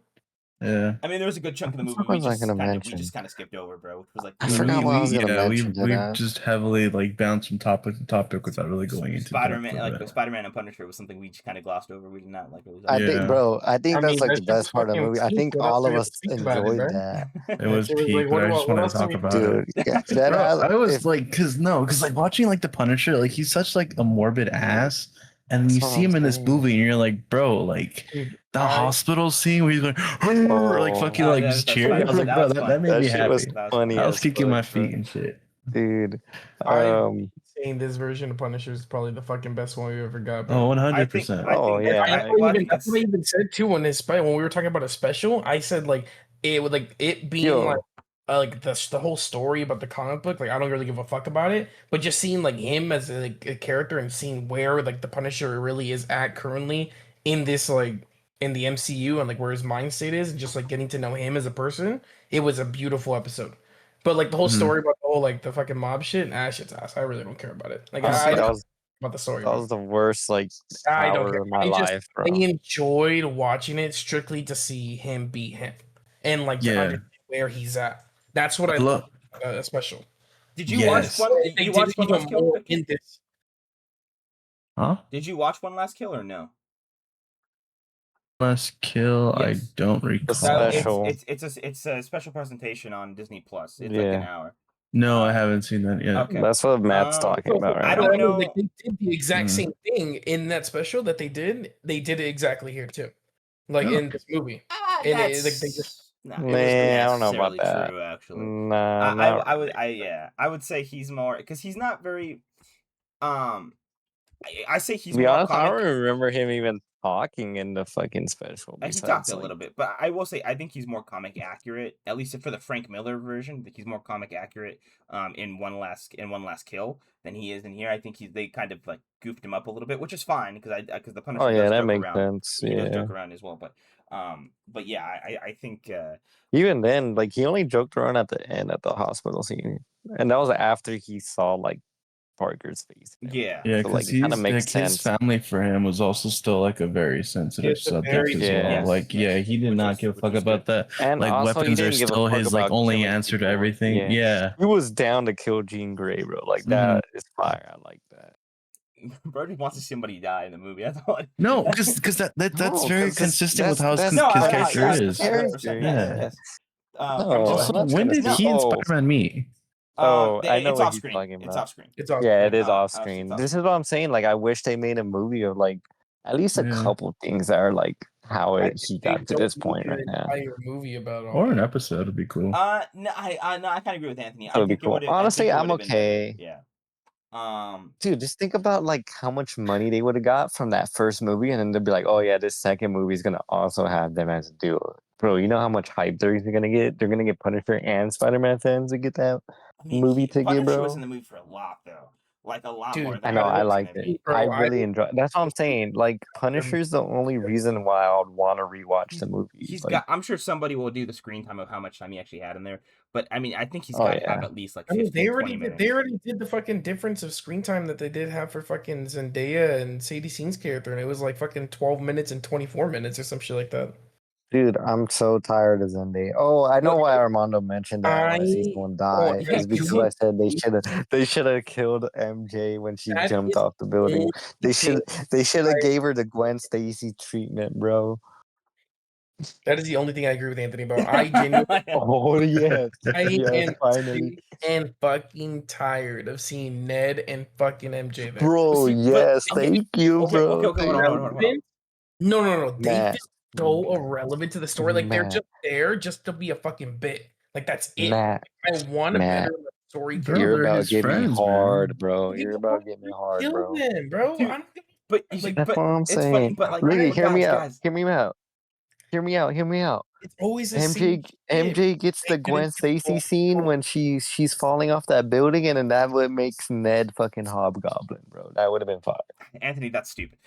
Yeah. I mean, there was a good chunk of the movie What we was I just gonna kind of mention? skipped over, bro. Which was like I forgot what I was gonna mention to we that. just heavily like bounced from topic to topic without really going into Spider-Man, depth like of it. Spider-Man and Punisher was something we just kind of glossed over. We did not like really. I Yeah. think, bro, I think I that's mean, like that's the just best part of the fucking movie. I peak. think What else all do of we have us to speak about it, enjoyed bro? that. It was It was peak, like, but I just what wanted else to do talk we- about Dude, it. yeah, Bro, I was if, like, cause like watching like the Punisher, like he's such like a morbid ass, and That's you what see I'm him in this saying. movie, and you're like, bro, like Dude, the hospital scene where he's going, like fucking like just that's cheering. funny. I was like, That bro, was that funny. made that me shit was happy. That was funny I as was kicking fuck, my bro. feet and shit. Dude. I'm saying this version of Punisher is probably the fucking best one we ever got, bro. Oh, I think 100%. That's what I even said too when when we were talking about a special. I said like it would like it being like the whole story about the comic book. Like I don't really give a fuck about it, but just seeing like him as a character and seeing where like the Punisher really is at currently in this like in the MCU and like where his mind state is, and just like getting to know him as a person. It was a beautiful episode. But like the whole story about the whole like the fucking mob shit, shit's ass. I really don't care about it. Like Honestly, I that don't was about the story. that was the worst like I don't hour care. of my life, bro. I enjoyed watching it strictly to see him beat him and like to understand where he's at. That's what I love special. Did you watch one? Did you watch One Last Kill? In this. Huh? Did you watch One Last Kill or no? Last Kill, Yes. I don't recall. Special. It's a special presentation on Disney Plus. It's like an hour. No, I haven't seen that yet. Okay. That's what Matt's talking about right I don't know. Like, they did the exact same thing in that special that they did. They did it exactly here too, like in this movie. And they just I don't know about that. True, actually. Nah, I would say he's more because he's not very. I say he's to be more honest, comic. I don't remember him even talking in the fucking special. He talked a little bit, but I will say I think he's more comic accurate. At least for the Frank Miller version, he's more comic accurate in One Last Kill than he is in here. I think they kind of like goofed him up a little bit, which is fine because the Punisher does that joke makes around. sense. He does joke around as well, but yeah, I think even then, like he only joked around at the end at the hospital scene, and that was after he saw like Parker's face. Yeah, because so, like, his family for him was also still like a very sensitive subject as well. Like, he did not give a fuck about that. And like also, weapons are still his like only answer to everything. Yeah, he was down to kill Jean Grey, bro. Like that is fire. I like that. Bro just wants to see somebody die in the movie. That's all. No, because that's very consistent with how his character is. Yes. When did he and Spider-Man meet? I know It's what off he's screen. talking It's about. off screen. It's off. Yeah, it is It's off off screen. screen. This is what I'm saying. Like, I wish they made a movie of like at least a Yeah. couple things that are like how he They got to don't this need point an right now. entire movie about all Or an that. episode would be cool. No, I kind of agree with Anthony. That would be cool. Honestly, I'm Been better. okay. Yeah. Dude, just think about like how much money they would have got from that first movie, and then they'd be like, "Oh yeah, this second movie is gonna also have them as a duo." Bro, you know how much hype they're gonna get? They're gonna get Punisher and Spider-Man fans to get that movie ticket, Punisher was in bro. the movie for a lot though, like a lot more Dude, than I know, I everyone was in liked it. it. I bro, really enjoyed. That's what I'm saying. Like, Um, Punisher's the only reason why I would want to rewatch the movie. He's Like, got. I'm sure somebody will do the screen time of how much time he actually had in there, but I mean, I think he's oh got to have yeah, at least like I mean, 15, 20 minutes. they already did the fucking difference of screen time that they did have for fucking Zendaya and Sadie Seen's character, and it was like fucking 12 minutes and 24 minutes or some shit like that. dude, I'm so tired of Zendaya. Oh, I know why Armando mentioned that. I want to see someone die. yeah, Is because I said they should have killed MJ when she That jumped is off the building. They should have I- gave her the Gwen Stacy treatment, bro. That is the only thing I agree with Anthony about. I genuinely, Oh yes, I yes, am finally, sick and fucking tired of seeing Ned and fucking MJ there. bro. See, Yes, okay, thank you, okay, bro. okay, hold on, hold on. No. They Matt, feel so irrelevant to the story. Like they're Matt, just there just to be a fucking bit. Like that's it. Matt, I want a Matt. better story. Bro, You're they're about to his get me friends, hard, man. bro. You're about to get me hard, Kill bro. them, bro. Dude, I don't give But a like. That's but what I'm it's saying. funny. But like, Look, but hear me out. guys. Hear me out. Hear me out. Hear me out. It's always the same. MJ gets the Gwen Stacy scene when she's falling off that building, and then that would makes Ned fucking Hobgoblin, bro. That would have been fire. Anthony, that's stupid.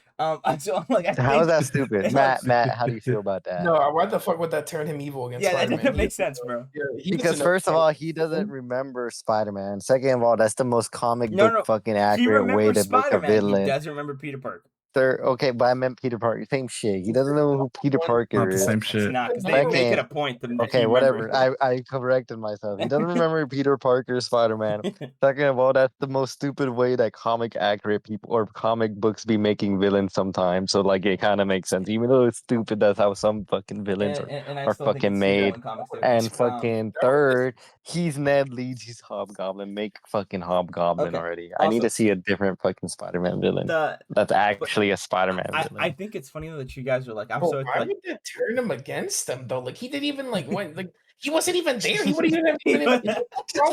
So like, How is that stupid, Matt? Matt, how do you feel about that? No, why the fuck would that turn him evil against Yeah, that Spider-Man? doesn't make sense, bro. Because first of all, he doesn't remember Spider-Man. Second of all, that's the most comic book fucking He accurate way remembers to make a Spider-Man. He villain. doesn't remember Peter Parker. Okay, but I meant Peter Parker. Same shit. He doesn't know who Peter Parker Not the is. same It's shit. not because they make it a point to Okay, whatever. I corrected myself. He doesn't remember Peter Parker, Spider-Man. Second of all, that's the most stupid way that comic accurate people or comic books be making villains sometimes. So like it kind of makes sense. Even though it's stupid, that's how some fucking villains and I are still think fucking it's stupid made. in comics too. And fucking third, he's Ned Leeds, he's Hobgoblin. Make fucking Hobgoblin Okay. already. I need Also- to see a different fucking Spider-Man villain. That's actually a Spider-Man villain. I think it's funny that you guys are like, I'm Bro, so why like. would that turn him against them though? Like he didn't even like when like he wasn't even there. He wouldn't even have Ned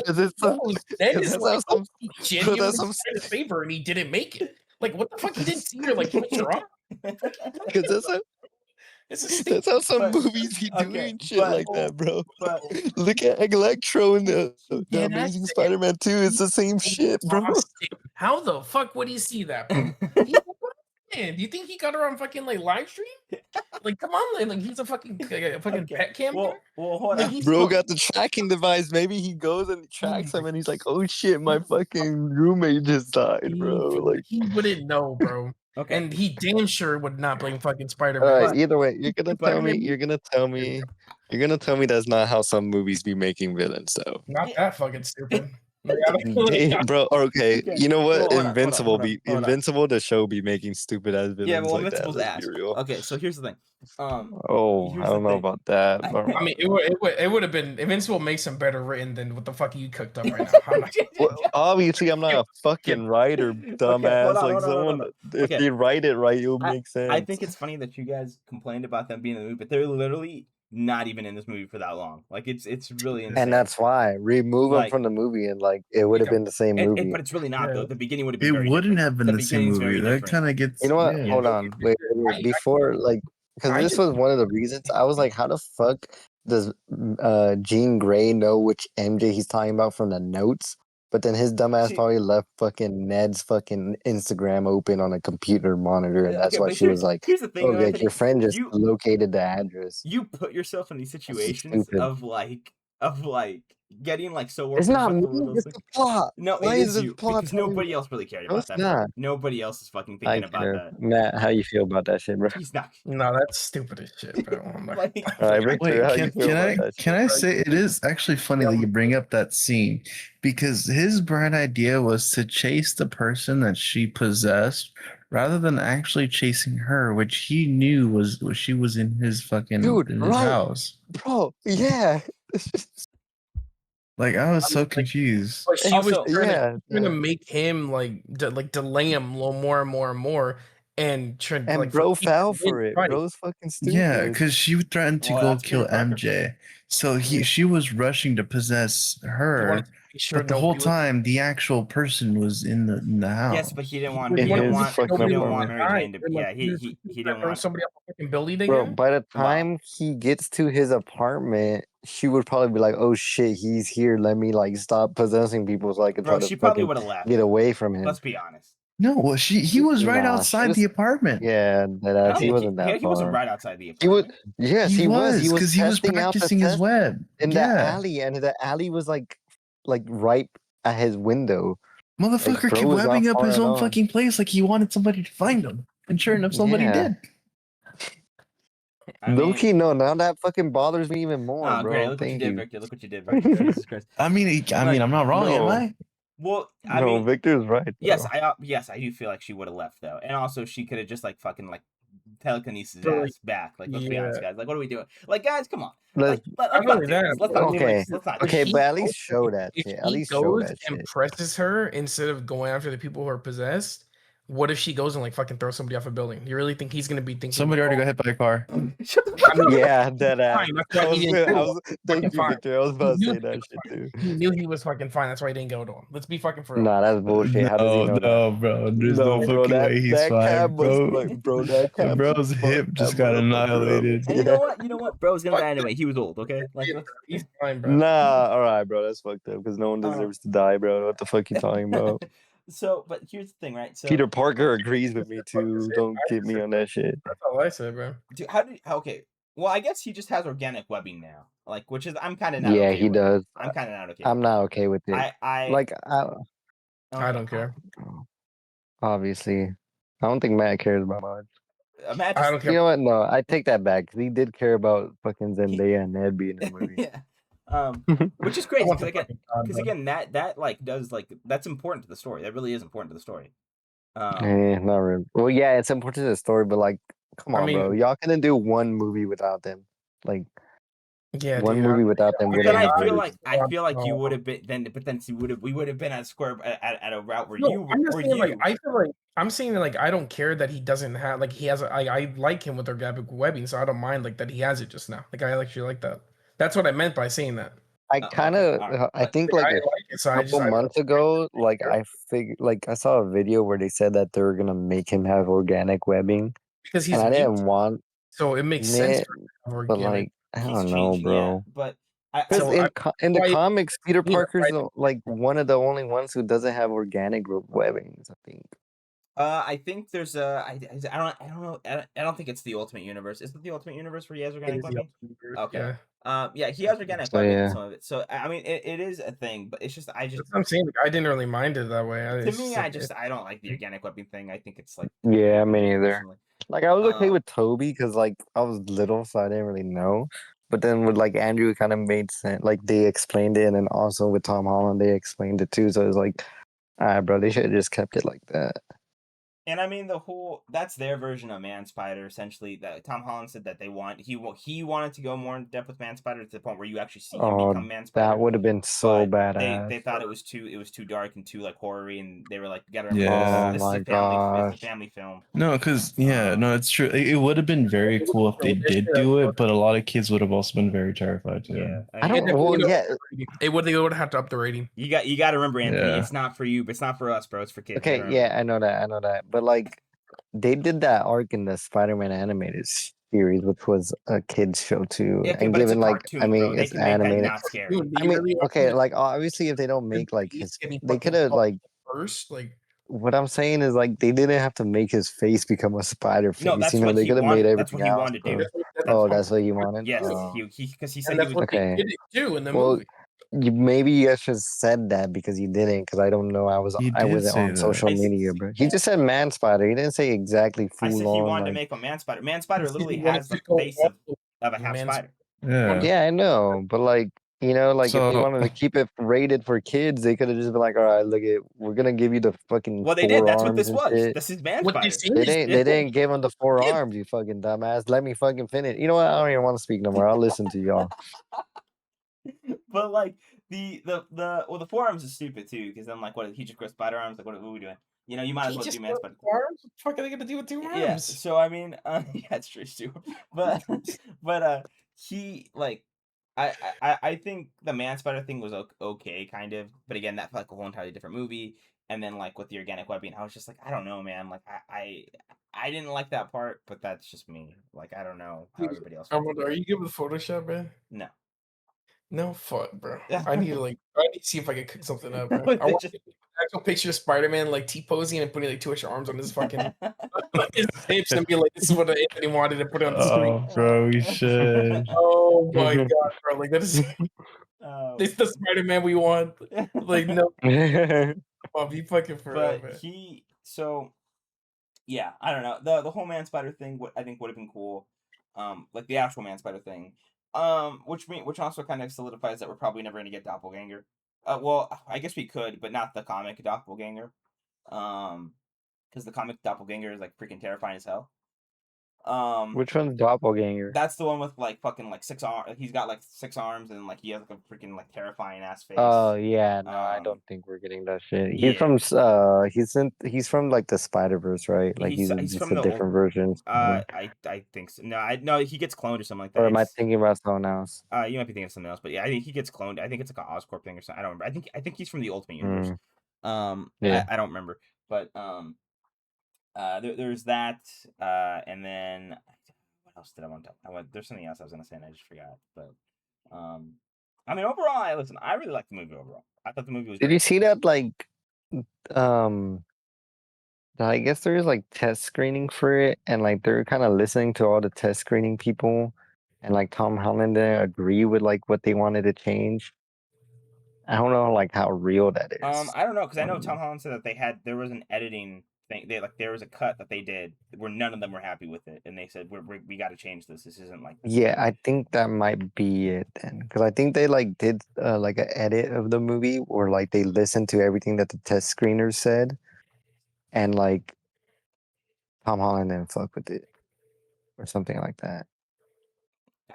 is like he genuinely trying to save her and he didn't make it. Like what the fuck? He didn't see her like push her up. Because that's how some movies be doing shit like that, bro. But Look at Electro in the Yeah, Amazing Spider-Man 2. It's the same shit, bro. How the fuck would he see that, bro? Man, do you think he got her on fucking like live stream? Like, come on, like he's a fucking pet cam. Well, hold Like, on. Bro got the tracking device. Maybe he goes and tracks him, and he's like, "Oh shit, my fucking roommate just died, bro." Like he wouldn't know, bro. Okay. And he damn sure would not blame fucking Spider-Man. all right. Either way, you're gonna tell me. Spider-Man- You're gonna tell me that's not how some movies be making villains, though. Not that fucking stupid. Like, Bro, okay. You know what? Well, hold on, Invincible hold on. Invincible, the show be making stupid ass villains. Yeah, well, like Invincible's that. ass. Let's be real. Okay, so here's the thing. Oh, I don't know about that. But... I mean, it would have been Invincible makes him better written than what the fuck you cooked up right now. I'm not- Well, obviously, I'm not a fucking writer, dumbass. hold on. If they write it right, it'll make sense. I think it's funny that you guys complained about them being in the movie, but they're literally not even in this movie for that long. Like it's really insane. And that's why remove them from the movie, and like it would have been the same movie. But it's really not though. The beginning would have been. It wouldn't have been the same movie. That kind of gets. You know what? Hold on. Wait. Before, like, because this was one of the reasons I was like, how the fuck does Jean Grey know which MJ he's talking about from the notes? But then his dumbass probably left fucking Ned's fucking Instagram open on a computer monitor, and that's why she was like, here's the thing, "Oh, like your friend just located the address." You put yourself in these situations of like getting like so worked. It's not me. It's the plot. No, why it is the you plot because nobody else really cared about that. Not. Nobody else is fucking thinking about that. Matt, how you feel about that shit, bro? He's not. No, that's stupid as shit, bro. I'm not... All right, Victor, how you feel about that shit? Can I say it is actually funny that you bring up that scene because his bright idea was to chase the person that she possessed rather than actually chasing her, which he knew was she was in his fucking in his house. Bro, yeah. Like I was so confused. But she Also- was trying to make him like delay him a little more and more and more, and trying And like bro keep fell him for in it. fight. Bro's fucking stupid. Yeah, because she threatened to Well, go that's kill Peter Parker. MJ. So she was rushing to possess He wanted her, to make sure but the whole nobody was- time the actual person was in the house. Yes, but he didn't want. he He wanted didn't to want. make sure He fucking didn't nobody want was Mary dying, Jane to. and, Yeah, like, he didn't throw want. somebody off a fucking building Bro, again. by the Wow. time he gets to his apartment, she would probably be like, "Oh shit, he's here. Let me like stop possessing people so I can Bro, try she to probably fucking would have left. get away from him." Let's be honest. No, well, he was right Nah, she outside was- the apartment. Yeah, I don't he think wasn't that he wasn't far. right outside the He was. apartment. Yes, He was He was because he was testing out the practicing his test web in the alley, and the alley was like right at his window. Motherfucker bro kept was webbing off up his far own along. fucking place like he wanted somebody to find him, and sure enough, somebody Yeah. did. I mean, Low-key, no, now that fucking bothers me even more, oh, bro. great! Look what you Thank did, you. Victor. Look what you did, Victor. Jesus Christ. I mean, I'm not wrong, am No. I? Well, I No, mean, Victor's right. Bro. yes, I do feel like she would have left though, and also she could have just like fucking like telekinesis his So, like, ass back. Like, let's be yeah. honest, guys. Like, what are we doing? Like, guys, come on. Let's- Let's Not not only do this. that, Let's not do okay. this. Let's not. If Okay, he but at least goes- show that if shit. At he least show goes that and shit. presses her instead of going after the people who are possessed, what if she goes and like fucking throws somebody off a building? You really think he's gonna be thinking Somebody already got hit by a car. Shut the fuck I mean, Yeah, that ass. fine. That's why he didn't do it. Thank you, fine. Victor. I was about to He say knew that he shit too. He knew he was fucking fine. That's why he didn't go to him. Let's be fucking for real. Nah, that's bullshit. How does he know that? No, bro. There's no bro, fucking way he's fine, cab was bro. like, bro, that cab. Bro's hip just got annihilated. And you know what? You know what? Bro's gonna die anyway. He was old, okay? Like, He's fine, bro. Nah, all right, bro. That's fucked up because no one deserves to die, bro. What the fuck you talking about? So, but here's the thing, right? So, Peter Parker agrees with me too. Don't get me on that shit. That's all I said, bro. dude, okay. Well, I guess he just has organic webbing now, like, which is I'm kind of Yeah, okay he with. does. I'm kind of not okay. I'm with not okay with it. I I don't care. Obviously, I don't think Matt cares about much. Matt I just, don't care. You know what? No, I take that back. 'Cause he did care about fucking Zendaya and Ned being in the movie. yeah. Which is I crazy want because the again, fucking God, bro. that like does like that's important to the story. That really is important to the story. Not really. Well, yeah, it's important to the story, but like, come on, I mean- bro. Y'all couldn't do one movie without them. Like, Yeah, one dude, movie without them But wouldn't I have feel worked. like you would have been then, but then we would have been at at a route where No, you I'm just were saying, you. like, I feel like I'm saying that, like, I don't care that he doesn't have, like, he has. I like him with organic webbing, so I don't mind like that he has it just now. Like, I actually like that. That's what I meant by saying that. I kind of, okay, alright. I think Like, like I a like it, so I couple months ago, like I figured, like I saw a video where they said that they were gonna make him have organic webbing, because he's and I mute, didn't want so it makes sense it, for him to have but organic. like I He's don't know, changing, bro. yeah. But Because So in the why- comics, Peter yeah, Parker's right. like one of the only ones who doesn't have organic webbings. I think. I think there's I don't know. I don't think it's the Ultimate Universe. Is it the Ultimate Universe where he has It organic is the webbing? ultimate, Okay. yeah. Yeah, he has organic So, webbing in yeah. some of it. So I mean, it is a thing, but it's just That's what I'm saying. Like, I didn't really mind it that way. to me, I don't like the organic webbing thing. I think it's like Yeah, me neither. personally. Like I was okay Um, with Toby because like I was little, so I didn't really know. But then with like Andrew, it kind of made sense. Like they explained it, and then also with Tom Holland, they explained it too. So it was like, all right, bro, they should have just kept it like that. And I mean, that's their version of Man Spider. Essentially, that Tom Holland said that he wanted to go more in depth with Man Spider to the point where you actually see him Oh, become Man Spider. that would have been so but badass. They thought it was too dark and too like horror-y, and they were like, "Gotta Yeah. this Oh is my a gosh. family film." No, because no, it's true. It would have been very cool if they did do it, but a lot of kids would have also been very terrified too. Yeah, I don't. Well, yeah. They would have had to up the rating. You got to remember, Anthony. Yeah. It's not for you, but it's not for us, bro. It's for kids. Okay, You gotta yeah, I know that. But like, they did that arc in the Spider-Man animated series, which was a kids show too. Yeah, okay, and but it's a given like, cartoon, I mean, bro. They it's can make that animated. not scary. Dude, I mean, okay, like obviously, if they don't make like his, they could have like. first, like. What I'm saying is like they didn't have to make his face become a spider face. No, that's you know, what they he could have wanted. made That's everything what he else. wanted to do. Oh, that's what he wanted. Yes, Oh. he because he said And he that's was. what they did it too in the movie. Maybe you guys just said that because you didn't, because I don't know. I wasn't on social media, bro. He just said man spider. He didn't say exactly full I said on. he wanted like, to make a man spider. Man spider literally He wanted has the to go face of a half Man spider. Yeah. Yeah, I know, but like, you know, like if they So- wanted to keep it rated for kids, they could have just been like, all right, look it, we're gonna give you the fucking. Well, they did. That's what arms this and was. shit. This is man What spider. they They didn't give him the 4 arms, you fucking dumbass. Let me fucking finish. You know what? I don't even want to speak no more. I'll listen to y'all. But like the forearms is stupid too, because then like what he just grows spider arms. Like what are we doing? You know, you might as well do man spider. Arms? What the fuck are they gonna do with 2 arms? Yeah. So I mean, yeah, it's true too. But he like. I think the man spider thing was okay, kind of, but again, that felt like a whole entirely different movie. And then like with the organic webbing, I was just like, I don't know, man. Like I didn't like that part, but that's just me. Like I don't know how everybody else. Armando, are you good with Photoshop, man? No. No, fuck, bro. I need to see if I can cook something up, bro. I want an actual picture of Spider-Man like T-posing and putting like 2 extra arms on his fucking his hips and be like, "This is what Anthony wanted to put on the screen." Oh, bro, we should. Oh my god, bro! Like that is it's the Spider-Man we want. Like no, oh, be fucking for real, man. But yeah, I don't know. The whole man spider thing, I think would have been cool. Like the actual man spider thing. Which also kind of solidifies that we're probably never gonna get doppelganger. Well, I guess we could, but not the comic doppelganger. Because the comic doppelganger is like freaking terrifying as hell. Which one's doppelganger? That's the one with like fucking like 6 arms. He's got like 6 arms and like he has like a freaking like terrifying ass face. Oh yeah, no, I don't think we're getting that shit. He's Yeah. he's from like the Spider-Verse, right? Like He's just from a the different version. I think so. No, he gets cloned or something like that. Or am I thinking about someone else? You might be thinking of something else, but yeah, I think he gets cloned. I think it's like an Oscorp thing or something. I don't remember. I think he's from the Ultimate Universe. Yeah. I don't remember, but there's that, and then what else did I want to? There's something else I was gonna say and I just forgot. But I mean, overall, I really liked the movie overall. I thought the movie was. Did you see that like, I guess there's like test screening for it, and like they're kind of listening to all the test screening people, and like Tom Holland didn't agree with like what they wanted to change. I don't know like how real that is. I don't know, because I know Tom Holland said that there was an editing thing. There was a cut that they did where none of them were happy with it, and they said we got to change this. This isn't like. Yeah, I think that might be it then, because I think they like did like an edit of the movie where like they listened to everything that the test screeners said, and like Tom Holland didn't fuck with it or something like that.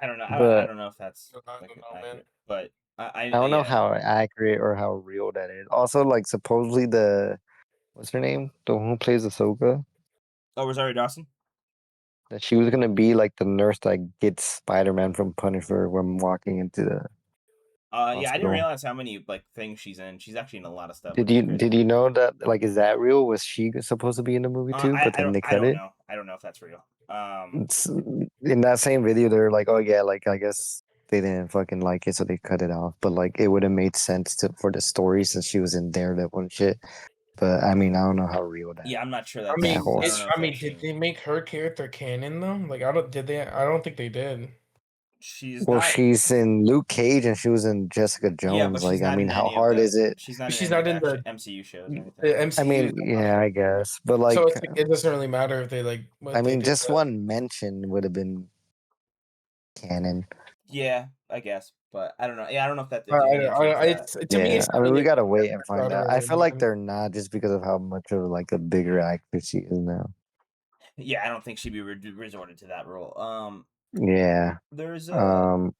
I don't know. But I don't know if that's like accurate, but I don't know how accurate or how real that is. Also, like supposedly what's her name? The one who plays Ahsoka. Oh, Rosario Dawson. That she was gonna be like the nurse that gets Spider-Man from Punisher when walking into the. Yeah, I didn't realize how many like things she's in. She's actually in a lot of stuff. Did you know that? Like, is that real? Was she supposed to be in the movie too? But then they cut it. I don't know if that's real. In that same video, they're like, "Oh yeah, like I guess they didn't fucking like it, so they cut it off." But like, it would have made sense for the story since she was in Daredevil and shit. But I mean, I don't know how real that. Yeah, I'm not sure. Did they make her character canon though? Like, I don't think they did. She's in Luke Cage and she was in Jessica Jones. Yeah, but like, I mean, how hard is it? She's not in the MCU shows. The MCU. I mean, yeah, I guess, but like, so it doesn't really matter if they like. I mean, just one mention would have been canon. Yeah, I guess, but I don't know. Yeah, I don't know if that. I mean, we gotta wait and find out. I feel like they're not just because of how much of like a bigger actress she is now. Yeah, I don't think she'd be resorted to that role. Yeah. There's do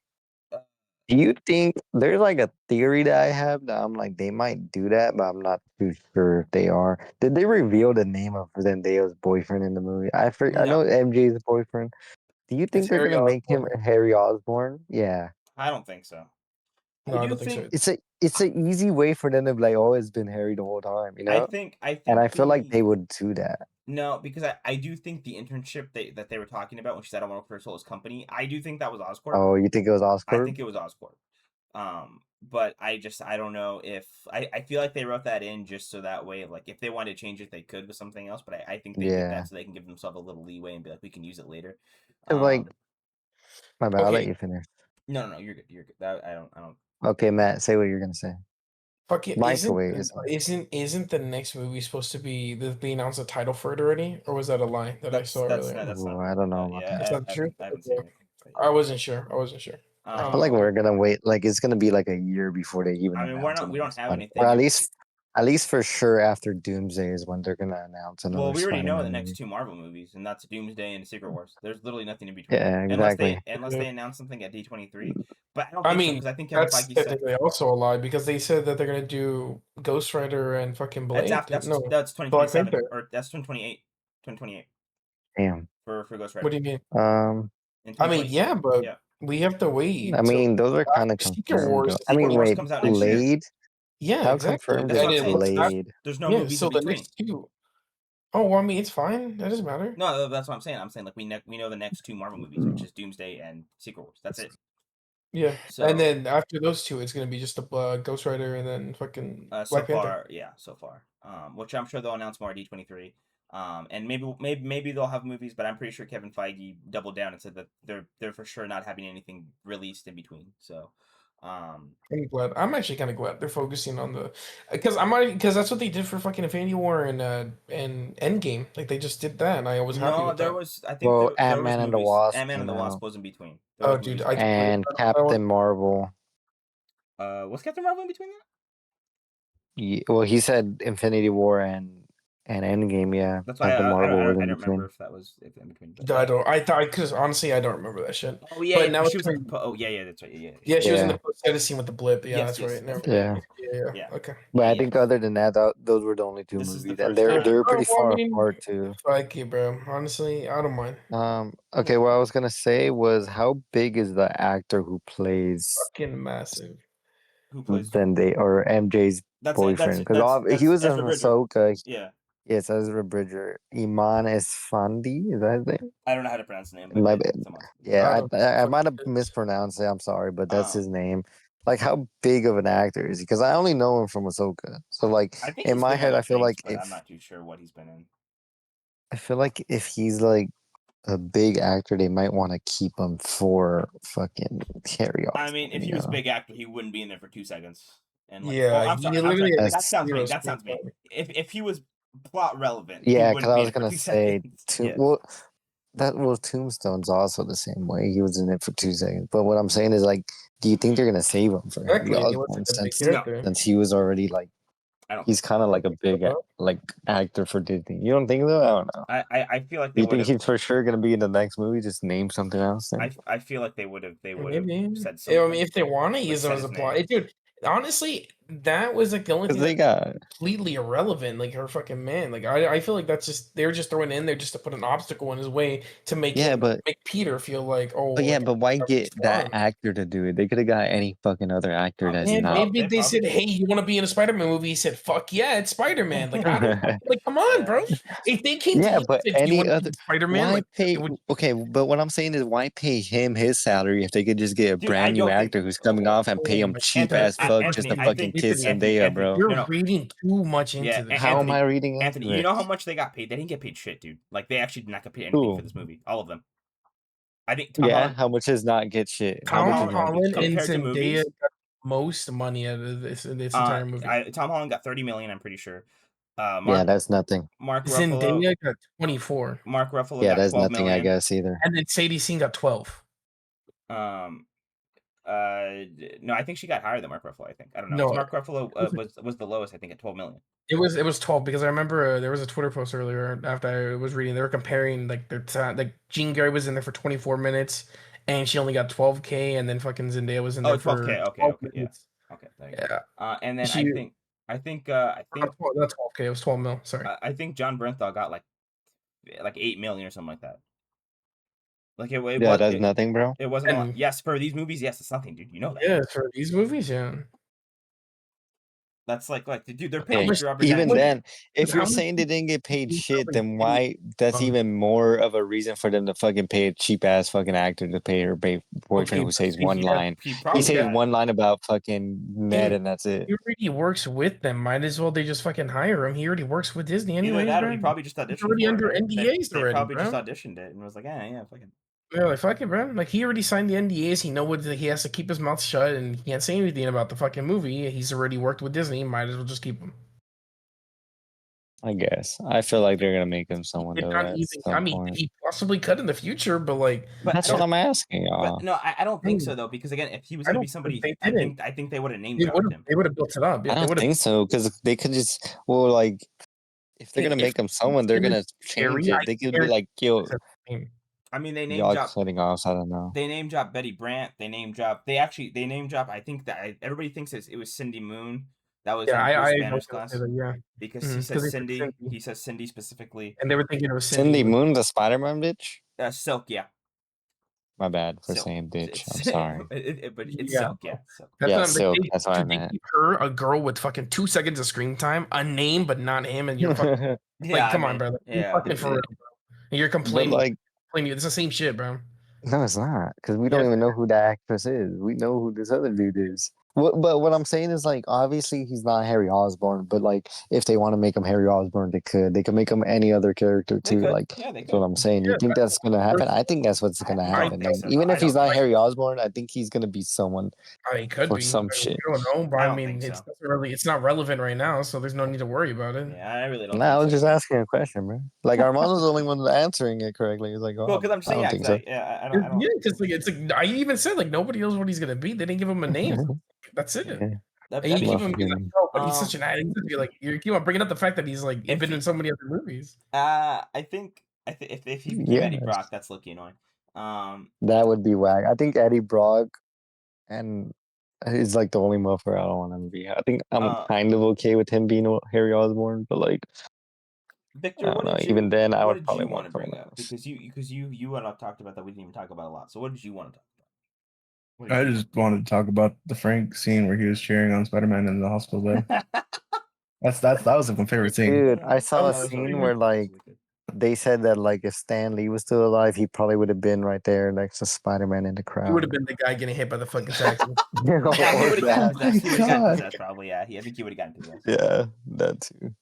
you think there's like a theory that I have that I'm like they might do that, but I'm not too sure if they are. Did they reveal the name of Zendaya's boyfriend in the movie? I know MJ's boyfriend. Do you think they're gonna make him Harry Osborn? Yeah. I don't think so. No, I don't think so. It's an easy way for them to be like, oh, it's been Harry the whole time, you know? I think and I feel like they would do that. No, because I do think the internship that they were talking about when she said I want to work for a soulless company, I do think that was Oscorp. Oh, you think it was Oscorp? I think it was Oscorp. But I don't know if I feel like they wrote that in just so that way, like if they wanted to change it, they could with something else. But I think they did that so they can give themselves a little leeway and be like, we can use it later. Like, my bad. I'll let you finish. No, you're good. You're good. I don't. Okay, Matt, say what you're gonna say. Fuck it. Isn't the next movie supposed to be announced a title for it already, or was that a lie that I saw earlier? I don't know about that. Is that true? I haven't seen it. I wasn't sure. I feel like we're gonna wait. Like it's gonna be like a year before they even. I mean, we don't have anything. Or at least for sure after Doomsday is when they're gonna announce another. Well, we already know the movie. next 2 Marvel movies, and that's Doomsday and Secret Wars. There's literally nothing in between. Yeah, exactly. Unless they announce something at D23. But I don't I think so mean, because I think Kevin that's Feige said technically also a lie because they said that they're gonna do Ghost Rider and fucking Blade. that's No, that's Black 2027 Panther. or that's 2028. 2028 Damn. for Ghost What Rider. do you mean? In I mean, 2020, yeah, but yeah. we have to wait. I mean, those are kind of Secret confirmed. Wars. Though. I Secret mean, Wars wait, comes out next year. Blade? Yeah, How exactly. confirmed That's is what I'm saying. Blade? There's no Yeah, movies so in the between. next two. Oh, well, I mean, it's fine. That doesn't matter. No, that's what I'm saying. I'm saying like we know the next two Marvel movies, which is Doomsday and Secret Wars. That's it. Yeah, So and then after those two, it's gonna be just a Ghost Rider and then fucking so Black Panther. far, yeah, so far. Which I'm sure they'll announce more at D23. And maybe they'll have movies, but I'm pretty sure Kevin Feige doubled down and said that they're for sure not having anything released in between. So, I'm glad. I'm actually kind of glad they're focusing on the because that's what they did for fucking Infinity War and Endgame. Like they just did that, and I was happy no, with there that. was I think Well, there was Ant-Man and the movies. Wasp Ant-Man and came the Wasp out. was in between. There Oh, was dude, movies. And Captain Marvel. Was Captain Marvel in between that? Yeah, well, he said Infinity War and Endgame. Yeah, That's why Captain Marvel was I in don't remember between. if that was if in between. I don't. I thought because honestly, I don't remember that shit. Oh yeah, But yeah, now she it's was. coming- Oh yeah, that's right. Yeah, Yeah, she was in Yeah. the post-credit scene with the blip. Yeah, Yes, that's yes, right. Never that's mind. Yeah. Yeah. Okay. But Yeah, I yeah. think other than that, those were the only two This is the movies, and first they're time. pretty Oh, well, far I mean, apart too. fuck you, bro. Honestly, I don't mind. Okay, what I was gonna say was, how big is the actor who plays Fucking massive. Who plays? Zendaya or MJ's boyfriend? Because he was in Ezra Bridger. Ahsoka. Yeah, Yes, Ezra Bridger. Iman Esfandi, is that his name? I don't know how to pronounce the name, My but bad. someone. Yeah, I don't I fuck might have this. mispronounced it. I'm sorry, but that's his Um, name. Like, how big of an actor is he? Because I only know him from Ahsoka. So, like, I think in he's my been in head, other things, but I'm not too sure what he's been in. I feel like if he's like a big actor, they might want to keep him for fucking Harry I mean, Osborn. if he You was a know? big actor, he wouldn't be in there for 2 seconds. And like, Yeah, I'm he sorry, literally that has sounds mean. zero That sounds screen mean. time. If he was plot relevant, he Yeah, because wouldn't I be in was it for gonna two say, seconds. Yeah. Tombstone's also the same way. He was in it for 2 seconds. But what I'm saying is, like, do you think they're gonna save him for Harry Exactly, and he Osborn wasn't a big since character. since he was already like I don't. he's kind of like a big like actor for Disney? You don't think so? I don't know. I feel like they You would think have. he's for sure gonna be in the next movie? Just name something else. Then? I feel like they would have Maybe. said Yeah, something. I mean, if they want to use him said as a his plot, name. dude. Honestly, that was like the only Because thing they that got completely irrelevant. Like her fucking man. Like I feel like that's just they were just throwing it in there just to put an obstacle in his way to make yeah, him but make Peter feel like yeah, like, but why I get that respond. actor to do it? They could have got any fucking other actor that's Man, not. maybe they said, probably "Hey, you want to be in a Spider-Man movie?" He said, "Fuck yeah, it's Spider-Man." Like I don't like. Come on, bro. If they came to Yeah, you and but said, "Do you any want to other be Spider-Man?" why Like pay it would. okay, but what I'm saying is why pay him his salary if they could just get a Dude, I brand new don't think. actor who's coming off and pay Oh him my cheap God, as fuck just Anthony, to I fucking think kiss Anthony, Zendaya, bro. You're no. reading too much Yeah, into this. How am Anthony, I reading Anthony, into you it? know how much they got paid? They didn't get paid shit, dude. Like they actually did not get paid anything for Who? this movie. All of them. I think Tom Yeah, Holland. how much does not get shit? How Tom much Tom is not Holland get Holland shit? and compared to Zendaya movies. got most money out of this entire movie. Tom Holland got 30 million. I'm pretty sure. Yeah, Mark that's nothing. Ruffalo. Zendaya got 24, Mark Ruffalo Yeah, got that's 12 nothing, I million. guess, either. and then Sadie Sink got 12. Um. No, I think she got higher than Mark Ruffalo. I think I don't know. No, Mark Ruffalo was the lowest. I think at 12 million. it was 12 because I remember there was a Twitter post earlier after I was reading. They were comparing like their time. Like Jean Grey was in there for 24 minutes, and she only got 12K, and then fucking Zendaya was in there 12K. for Okay. 12 Okay. Yeah. minutes. Okay. There you go. Yeah, And then she I think not 12K. It was 12 mil. Sorry. I think John Bernthal got like 8 million or something like that. Like Yeah, that's nothing, bro. it wasn't a lot. And Yes, for these movies, yes, it's nothing, dude. You know that. yeah, for these movies, yeah. That's like dude, they're How paying much- Robert Even Downey. then, if how you're much saying they didn't get paid you shit, probably then pay why? That's um, even more of a reason for them to fucking pay a cheap ass fucking actor to pay her boyfriend okay, who but says see, one line. He He probably says got. one line about fucking Ned, and that's it. he already works with them. Might as well they just fucking hire him. He already works with Disney Either anyways, that or bro. he probably just auditioned. He's already for under it. NDAs They already, probably bro. just auditioned it and was like, yeah, fucking. Yeah, like fuck it, bro. Like he already signed the NDAs. He know what he has to keep his mouth shut and he can't say anything about the fucking movie. He's already worked with Disney. Might as well just keep him. I guess. I feel like they're gonna make him someone Did though not at even. I some mean, point. he possibly could in the future, but like, But That's what I'm asking, y'all. But no, I don't think so though, because again, if he was I gonna don't be somebody, think they didn't. I think they would have name They dropped him. would have built it up. Yeah, I they don't would have. think so because they could just like if they're gonna If make him someone, they're gonna change Harry, it. They could be like, yo, I mean, they name Y'all drop. cutting off. So I don't know. They name drop Betty Brant. They name drop. They name drop. I think that everybody thinks it was Cindy Moon. That was Yeah, in I Bruce was Banner's gonna class say that, yeah. because he says Cindy. He says Cindy specifically. And they were thinking it was Cindy Cindy Moon, the Spider-Man bitch. Silk, yeah. My bad for Silk. saying bitch. It's, I'm sorry. but it's Yeah. Silk, yeah. Silk. That's Yeah, not Silk. That's what I they meant. keep her a girl with fucking 2 seconds of screen time, a name but not him, and you're fucking Yeah, like, come I on, mean, brother. You're yeah. fucking for real, bro. And you're But complaining. like, It's the same shit, bro. no, it's not, because we don't Yes, even know who the actress is. We know who this other dude is. But what I'm saying is, like, obviously he's not Harry Osborn, but like, if they want to make him Harry Osborn, they could. They could make him any other character They too. could. Like, Yeah, they that's what could. I'm saying. You Yeah, think that's gonna happen? I think that's what's I gonna don't happen. think Like, so, even though. if he's not Harry Osborn, I think he's gonna be someone He could for be. some I mean, shit. we don't know, but I I don't mean, think it's so. not really, it's not relevant right now, so there's no need to worry about it. Yeah, I really don't. Nah, I think was so just either. asking a question, man. Like, Armando's the only one answering it correctly. He's like, oh, Well, because I'm I saying, don't yeah, think 'cause so. I don't. Yeah, because like it's like I even said like nobody knows what he's gonna be. They didn't give him a name. That's it. Yeah. And you keep him he's like, Motherfucking- oh, but he's such an addict. You're like you keep on bringing up the fact that he's like If been he- in so many other movies. I think if he became Eddie Yes. Brock, that's low-key annoying. That would be whack. I think Eddie Brock and is like the only motherfucker I don't want him to be. I think I'm kind of okay with him being Harry Osborn, but like, Victor, I don't what know. did you? Even then, I what would did probably you want want to someone bring up? else. Because you and I talked about that we didn't even talk about a lot. So what did you want to talk about? What I did you just wanted to talk about the Frank scene where he was cheering on Spider-Man in the hospital bed. That was my favorite scene. Dude, I saw That a was really scene good. where That was like really good. they said that like if Stan Lee was still alive, he probably would have been right there next to Spider-Man in the He would crowd. have been the guy getting hit by the fucking taxi. Yeah, he Or would have gotten that. possessed. He would have gotten God. possessed probably. Yeah, I think he would have gotten possessed. Yeah, that too.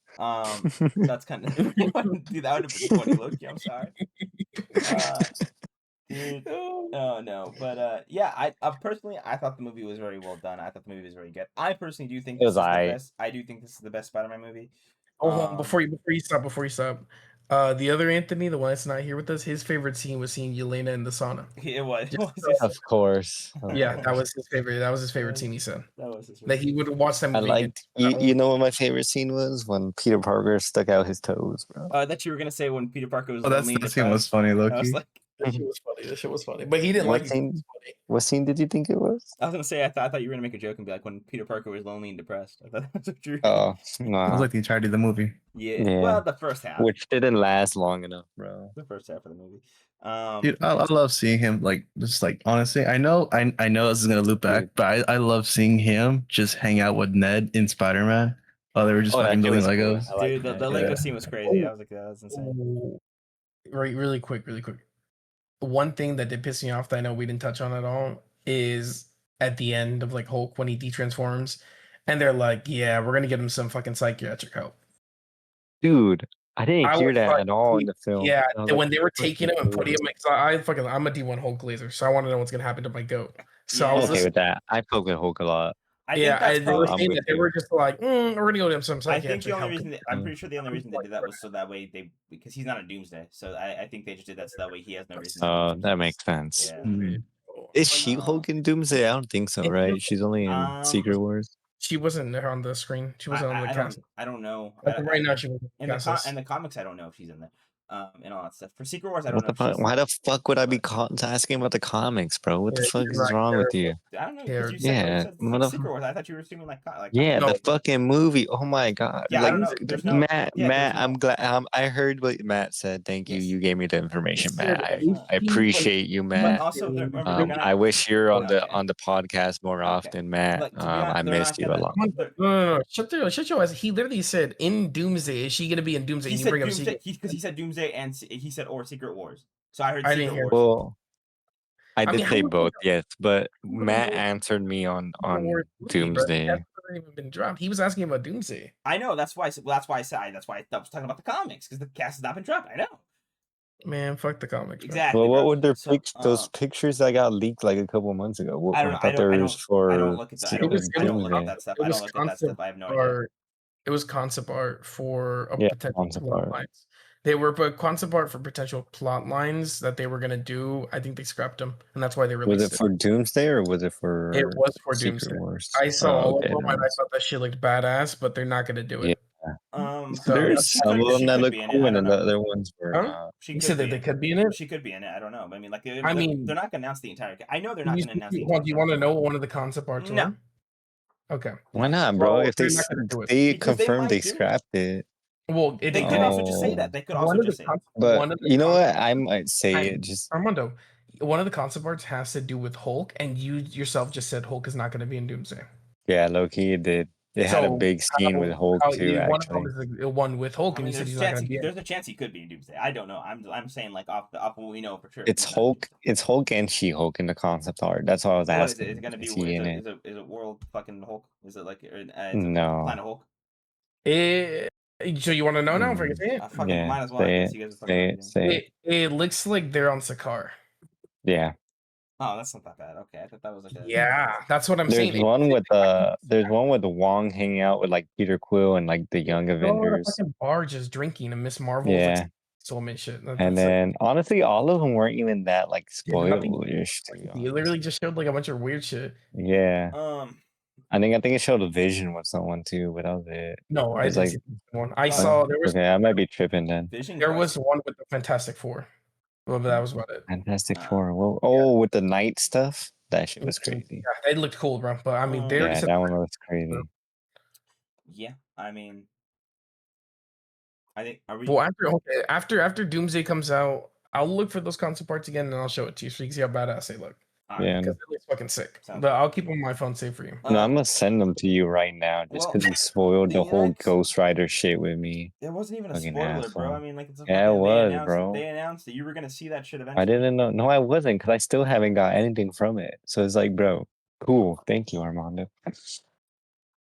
That's kind of dude. That would have been funny, Loki. I'm sorry. Dude. Oh no, but yeah, I personally I thought the movie was very well done. I thought the movie was very good. I personally do think It this was is the aight. best. I do think this is the best Spider-Man movie. Hold on, before you stop. The other Anthony, the one that's not here with us, his favorite scene was seeing Yelena in the sauna. It was. Of course. Yeah, that was his favorite. That was his favorite scene. He said That was his that he would watch that I movie. again. liked you know what my favorite scene was? When Peter Parker stuck out his toes, bro. That you were gonna say when Peter Parker was Oh, that scene was funny, I Loki. was like, That shit was funny. But he didn't like it. What scene did you think it was? I was gonna say I thought you were gonna make a joke and be like when Peter Parker was lonely and depressed. I thought that's what you were Oh, It was nah. like the entirety of the movie. Yeah. Well, the first half. Which didn't last long enough, bro. The first half of the movie. Dude, I love seeing him like just like honestly. I know this is gonna loop back, but I love seeing him just hang out with Ned in Spider-Man while they were just fucking doing Legos. Dude, the Lego scene was crazy. I was like, that's insane. Right, really quick. One thing that did piss me off that I know we didn't touch on at all is at the end of like Hulk when he detransforms, and they're like, "Yeah, we're gonna give him some fucking psychiatric help." Dude, I didn't hear was that like, at all in the film. Yeah, I was like, when they were what taking him and putting him, I'm a D1 Hulk glazer, so I want to know what's gonna happen to my goat. So I was okay with that. I fuck with Hulk a lot. they were saying that they were just like, we're gonna go to him some psychiatric I think the only help. reason I'm pretty sure the only reason they did that was so that way because he's not a Doomsday, so I think they just did that so that way he has no reason. Oh, that makes sense. Yeah. Is she Hulk in Doomsday? I don't think so, right? She's only in Secret Wars. She wasn't there on the screen. She wasn't on the cast. I don't know. Right now, she wasn't in the comics. I don't know if she's in there. And all that stuff. For Secret Wars, I don't know. What the fuck? Why the fuck would I be asking about the comics, bro? What the fuck is wrong with you? I don't know. You said Secret Wars. I thought you were assuming like yeah, the fucking movie. Oh my god! Yeah, like, I don't know. Matt, I'm glad. I heard what Matt said. Thank you. You gave me the information, Matt. I appreciate you, Matt. Also, I wish you're on the podcast more often, Matt. I missed you a lot. No. Shut your ass. He literally said in Doomsday. Is she gonna be in Doomsday? He said Doomsday because he said Doomsday and he said or Secret Wars. So I heard Secret Wars. Well, I did say both, yes, but Matt answered me on Doomsday. That's not even been dropped. He was asking about Doomsday. I know. That's why I said. That's why I was talking about the comics because the cast has not been dropped. I know. Man, fuck the comics. Exactly. Well, what would those pictures that got leaked like a couple months ago? I don't know. I don't look at that. I don't look at that stuff. I don't look at that stuff. I have no idea. It was concept art for potential plot lines. They were concept art for potential plot lines that they were gonna do. I think they scrapped them, and that's why they released it. Was it for Doomsday or was it for? It was for Secret Doomsday. Wars? I saw all of them, and I thought that shit looked badass, but they're not gonna do it. So There's She some could- of them she that could look be in it, cool, I and don't then the know. other ones were Huh? not. She you could said be that they in could be in it. She could be in it. I don't know. I mean, like, I mean, they're not gonna announce the entire. I know they're not you, gonna announce the you, entire. do you want to cast. know what one of the concept arts No. were? Okay. Why not, bro? Well, If they they're not gonna do it. they Because they confirmed might they do it. scrapped it. Well, it They could also just say that. They could also one of the just say. But one of the you know what? concept I arts- might say I- it just Armando, one of the concept arts has to do with Hulk, and you yourself just said Hulk is not going to be in Doomsday. yeah, low-key it did. It had a big scene with Hulk too, one of them actually. is the one with Hulk, I mean, and you said there's he's a not chance. going to be in. There's a chance he could be in Doomsday. I don't know. I'm saying like off what we know for sure. It's he's not in Hulk. Doomsday. It's Hulk and She-Hulk in the concept art. That's what I was What is it? asking. Is it gonna be? Is he in it? Is it World fucking Hulk? Is it like is it No. Planet Hulk? So you want to know now if I can Mm, say it? I fucking Yeah, might as well. I say guess it. you guys are talking Say about it. everything. Say it. It looks like they're on Sakaar. Yeah. Oh, that's not that bad. Okay, I thought that was like a. Yeah, that's what I'm There's saying. one with there's one with Wong hanging out with like Peter Quill and like the Young They're all at a Avengers. fucking bar just drinking, and Miss Marvel Yeah. like soulmate shit. And then honestly, all of them weren't even that like Yeah, nothing spoilerish. To be you honest. literally just showed like a bunch of weird shit. Yeah. Um. I think it showed a vision with someone too, but that was it. No, I It's didn't like- see one. I Oh, saw there was Okay, I might be tripping then. Vision. there was Quest. one with the Fantastic Four. Well, but that was about it. Fantastic Uh, Four. Well, oh, with the night stuff, that shit was crazy. Yeah, it looked cool, bro. But I mean, they already Yeah, said that one was crazy. Yeah, I mean, I think are we? well after Doomsday comes out, I'll look for those concept parts again and I'll show it to you so you can see how badass they look. Alright, Yeah. Because it looks fucking sick. Sounds But I'll keep them on my phone safe for you. No, I'm gonna send them to you right now just well, because you spoiled the the whole next- Ghost Rider shit with me. It wasn't even a Fucking spoiler, bro. asshole. I mean, like it's a Yeah, it fucking, was, bro. They announced that you were gonna see that shit eventually. I didn't know. No, I wasn't because I still haven't got anything from it. So it's like, bro, cool. Thank you, Armando.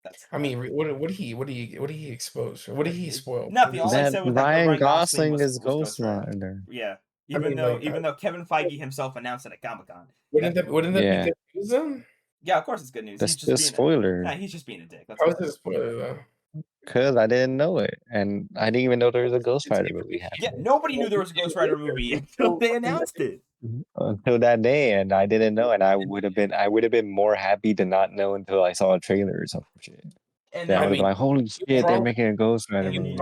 That's I mean, what did he expose? What did he spoil? Nothing. All I That said was that Ryan Gosling was is Ghost Ghost Rider. Yeah. I mean, like, Even though Kevin Feige himself announced it at Comic-Con. Wouldn't that Yeah. be good news then? Yeah, of course it's good news. That's He's just just being spoiler. Nah, he's just being a dick. That's How all. is it a spoiler though? Because I didn't know it, and I didn't even know there was a Ghost Rider movie Yeah, happening nobody knew there was a Ghost Rider movie until they announced it. until that day, and I didn't know, and I would have been more happy to not know until I saw a trailer or some shit. And Then I then, would have been like, holy shit, they're probably- making a Ghost Rider and then movie. you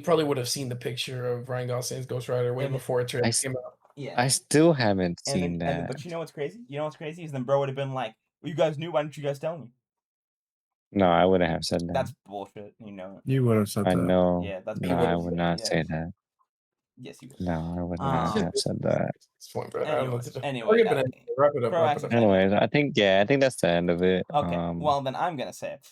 probably would have seen the picture of Ryan Gosling's Ghost Rider way And before it I came out. yeah. I still haven't And seen then, that. but you know what's crazy? You know what's crazy is then bro would have been like, well, you guys knew, why didn't you guys tell me? No, I wouldn't have said that. That's bullshit, you know. You would have said I that. know. Yeah, that's No, I would not yeah. say that. Yes, you would. No, I would not have said that. At this point, bro. I don't know what to do. Anyway, Okay, but wrap it up. Pro Wrap it up. Access- Anyways, I think that's the end of it. Okay, well then I'm gonna say it.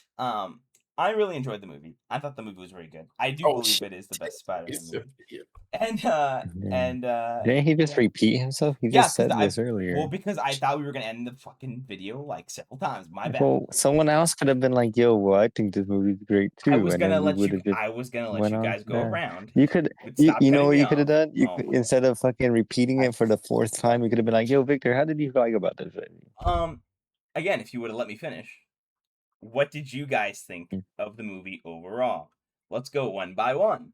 I really enjoyed the movie. I thought the movie was very good. I do believe shit. it is the best Spider-Man He's so movie. idiot. And didn't he just yeah. repeat himself? He Yeah, just said 'cause this earlier. Well, because I thought we were gonna end the fucking video like several times. My bad. Well, someone else could have been like, "Yo, well, I think this movie's great too." I was and gonna then let we you. would've just I was gonna let went you on guys to go that. around. You could, Would you stop know cutting what me you could have off. done? You Oh could, my instead of fucking repeating it for the fourth time, you could have been like, "Yo, Victor, how did you feel like about this movie?" Again, if you would have let me finish, what did you guys think Mm. of the movie overall? Let's go one by one.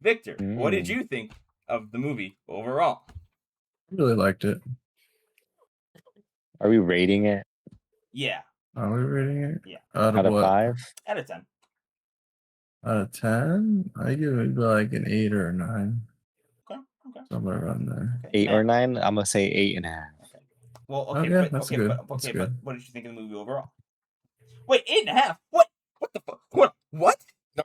Victor, what did you think of the movie overall? I really liked it. Are we rating it Yeah, Are we rating it? Yeah. Out out of of what? 5? out of 10. Out of 10? I give it like an 8 or a 9. Okay. Somewhere around there. Okay. 8 or Matt. 9? I'm gonna say 8.5. Well, Oh, okay, yeah, but that's okay, good. but That's okay, good. but what did you think of the movie overall? Wait, 8.5? What? What the fuck? What? No,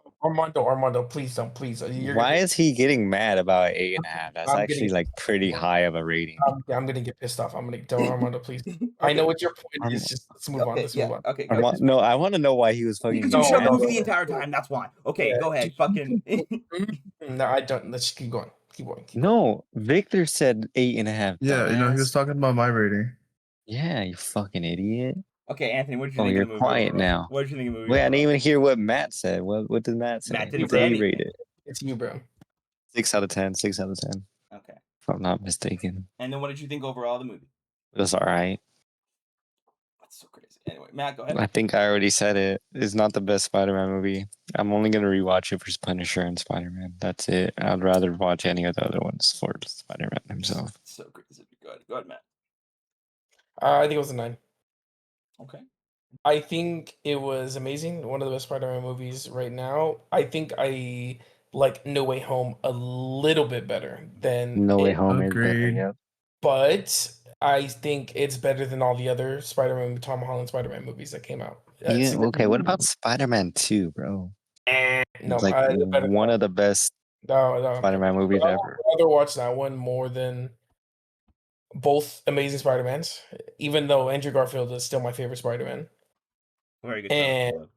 Armando, please don't, please. Why is he getting mad about 8.5? That's I'm actually getting- like pretty high of a rating. I'm gonna get pissed off. I'm gonna tell Armando, please. I know what your point is. Just let's move on. Okay, Let's yeah, move on. okay. Go. No, I want to know why he was fucking. Because you No, showed the no, movie no. the entire time. That's why. Okay, Yeah. go ahead. Fucking. No, I don't. Let's keep going. Keep going. No, Victor said 8.5. Yeah, you know, he dumbass. was talking about my rating. Yeah, you fucking idiot. Okay, Anthony, what did you Oh, think you're of the movie? quiet overall? now. What did you think of the movie? Wait, I didn't overall? even hear what Matt said. What did Matt say? Matt didn't He say said he anything. rated it It's you, bro. 6 out of 10. 6 out of 10. Okay. If I'm not mistaken. And then what did you think overall of the movie? It was all right. That's so crazy. Anyway, Matt, go ahead. I think I already said it. It's not the best Spider-Man movie. I'm only gonna rewatch it for Punisher and Spider-Man. That's it. I'd rather watch any of the other ones for Spider-Man himself. So crazy. Go ahead, Matt. I think it was a 9. Okay. I think it was amazing. One of the best Spider-Man movies right now. I think I like No Way Home a little bit better than No Way it, Home is better. Agreed. Yeah. but I think it's better than all the other Spider-Man, Tom Holland Spider-Man movies that came out. Yeah. Okay. What about Spider-Man 2, bro? No, It's like it's better than one that. of the best No, no. Spider-Man movies I ever. would rather watch that one more than both Amazing Spider-Mans, even though Andrew Garfield is still my favorite Spider-Man. Very good And film.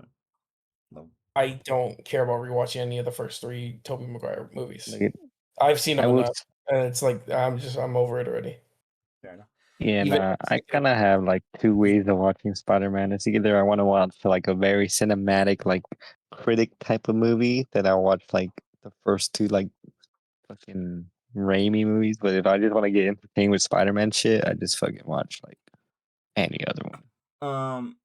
Love. I don't care about rewatching any of the first three Tobey Maguire movies. Like, I've seen I them would. enough, and it's like I'm over it already. Fair enough. Yeah, Even nah, I kind of have like two ways of watching Spider-Man. It's either I want to watch like a very cinematic, like critic type of movie that I'll watch like the first two like fucking Raimi movies. But if I just want to get entertained with Spider-Man shit, I just fucking watch like any other one.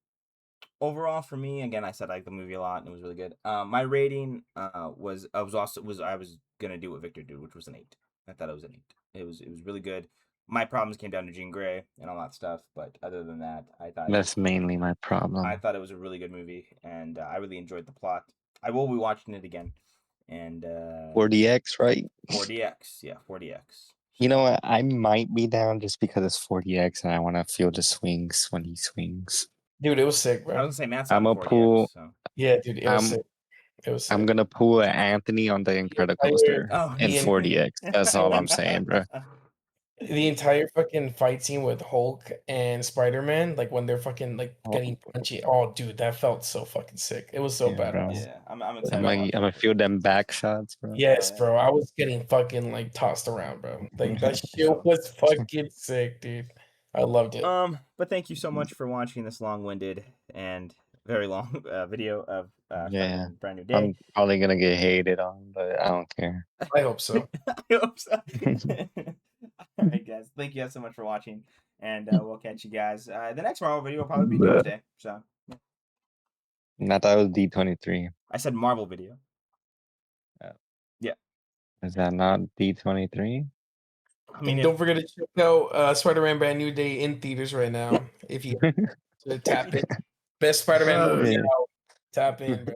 Overall for me, again, I said I liked the movie a lot and it was really good. My rating was I was gonna do what Victor did, which was an 8. I thought it was an 8. It was really good. My problems came down to Jean Grey and all that stuff, but other than that, That's mainly my I problem. thought it was a really good movie, and I really enjoyed the plot. I will be watching it again, and 4DX, right? 4DX, yeah, 4DX. You know what? I might be down just because it's 4DX and I want to feel the swings when he swings. Dude, it was sick, I bro. was gonna say Matt saw I'm it a in 4DX, pull. so. Yeah, dude, it was I'm sick. It was sick. I'm gonna pull an Anthony on the entire- Incredicoaster Oh, in the 4DX. That's all I'm saying, bro. The entire fucking fight scene with Hulk and Spider-Man, like when they're fucking like getting punchy. Oh, dude, that felt so fucking sick. It was so Yeah, bro. badass. Yeah, I'm I'm excited. like, I'm gonna feel them back shots, bro. Yes, Yeah. bro. I was getting fucking like tossed around, bro. Like that shit Sure. was fucking sick, dude. I loved it. But thank you so much for watching this long-winded and very long video of Yeah. Spider-Man Brand New Day. I'm probably gonna get hated on, but I don't care. I hope so. I hope so. All right, guys. Thank you guys so much for watching, and we'll catch you guys. The next Marvel video will probably be Doomsday. So Not that was D23. I said Marvel video. Yeah. Is that not D23? I mean, And don't forget to check out Spider-Man Brand New Day in theaters right now. If you tap in. Best Spider-Man movie Yeah. out. Tap in, bro.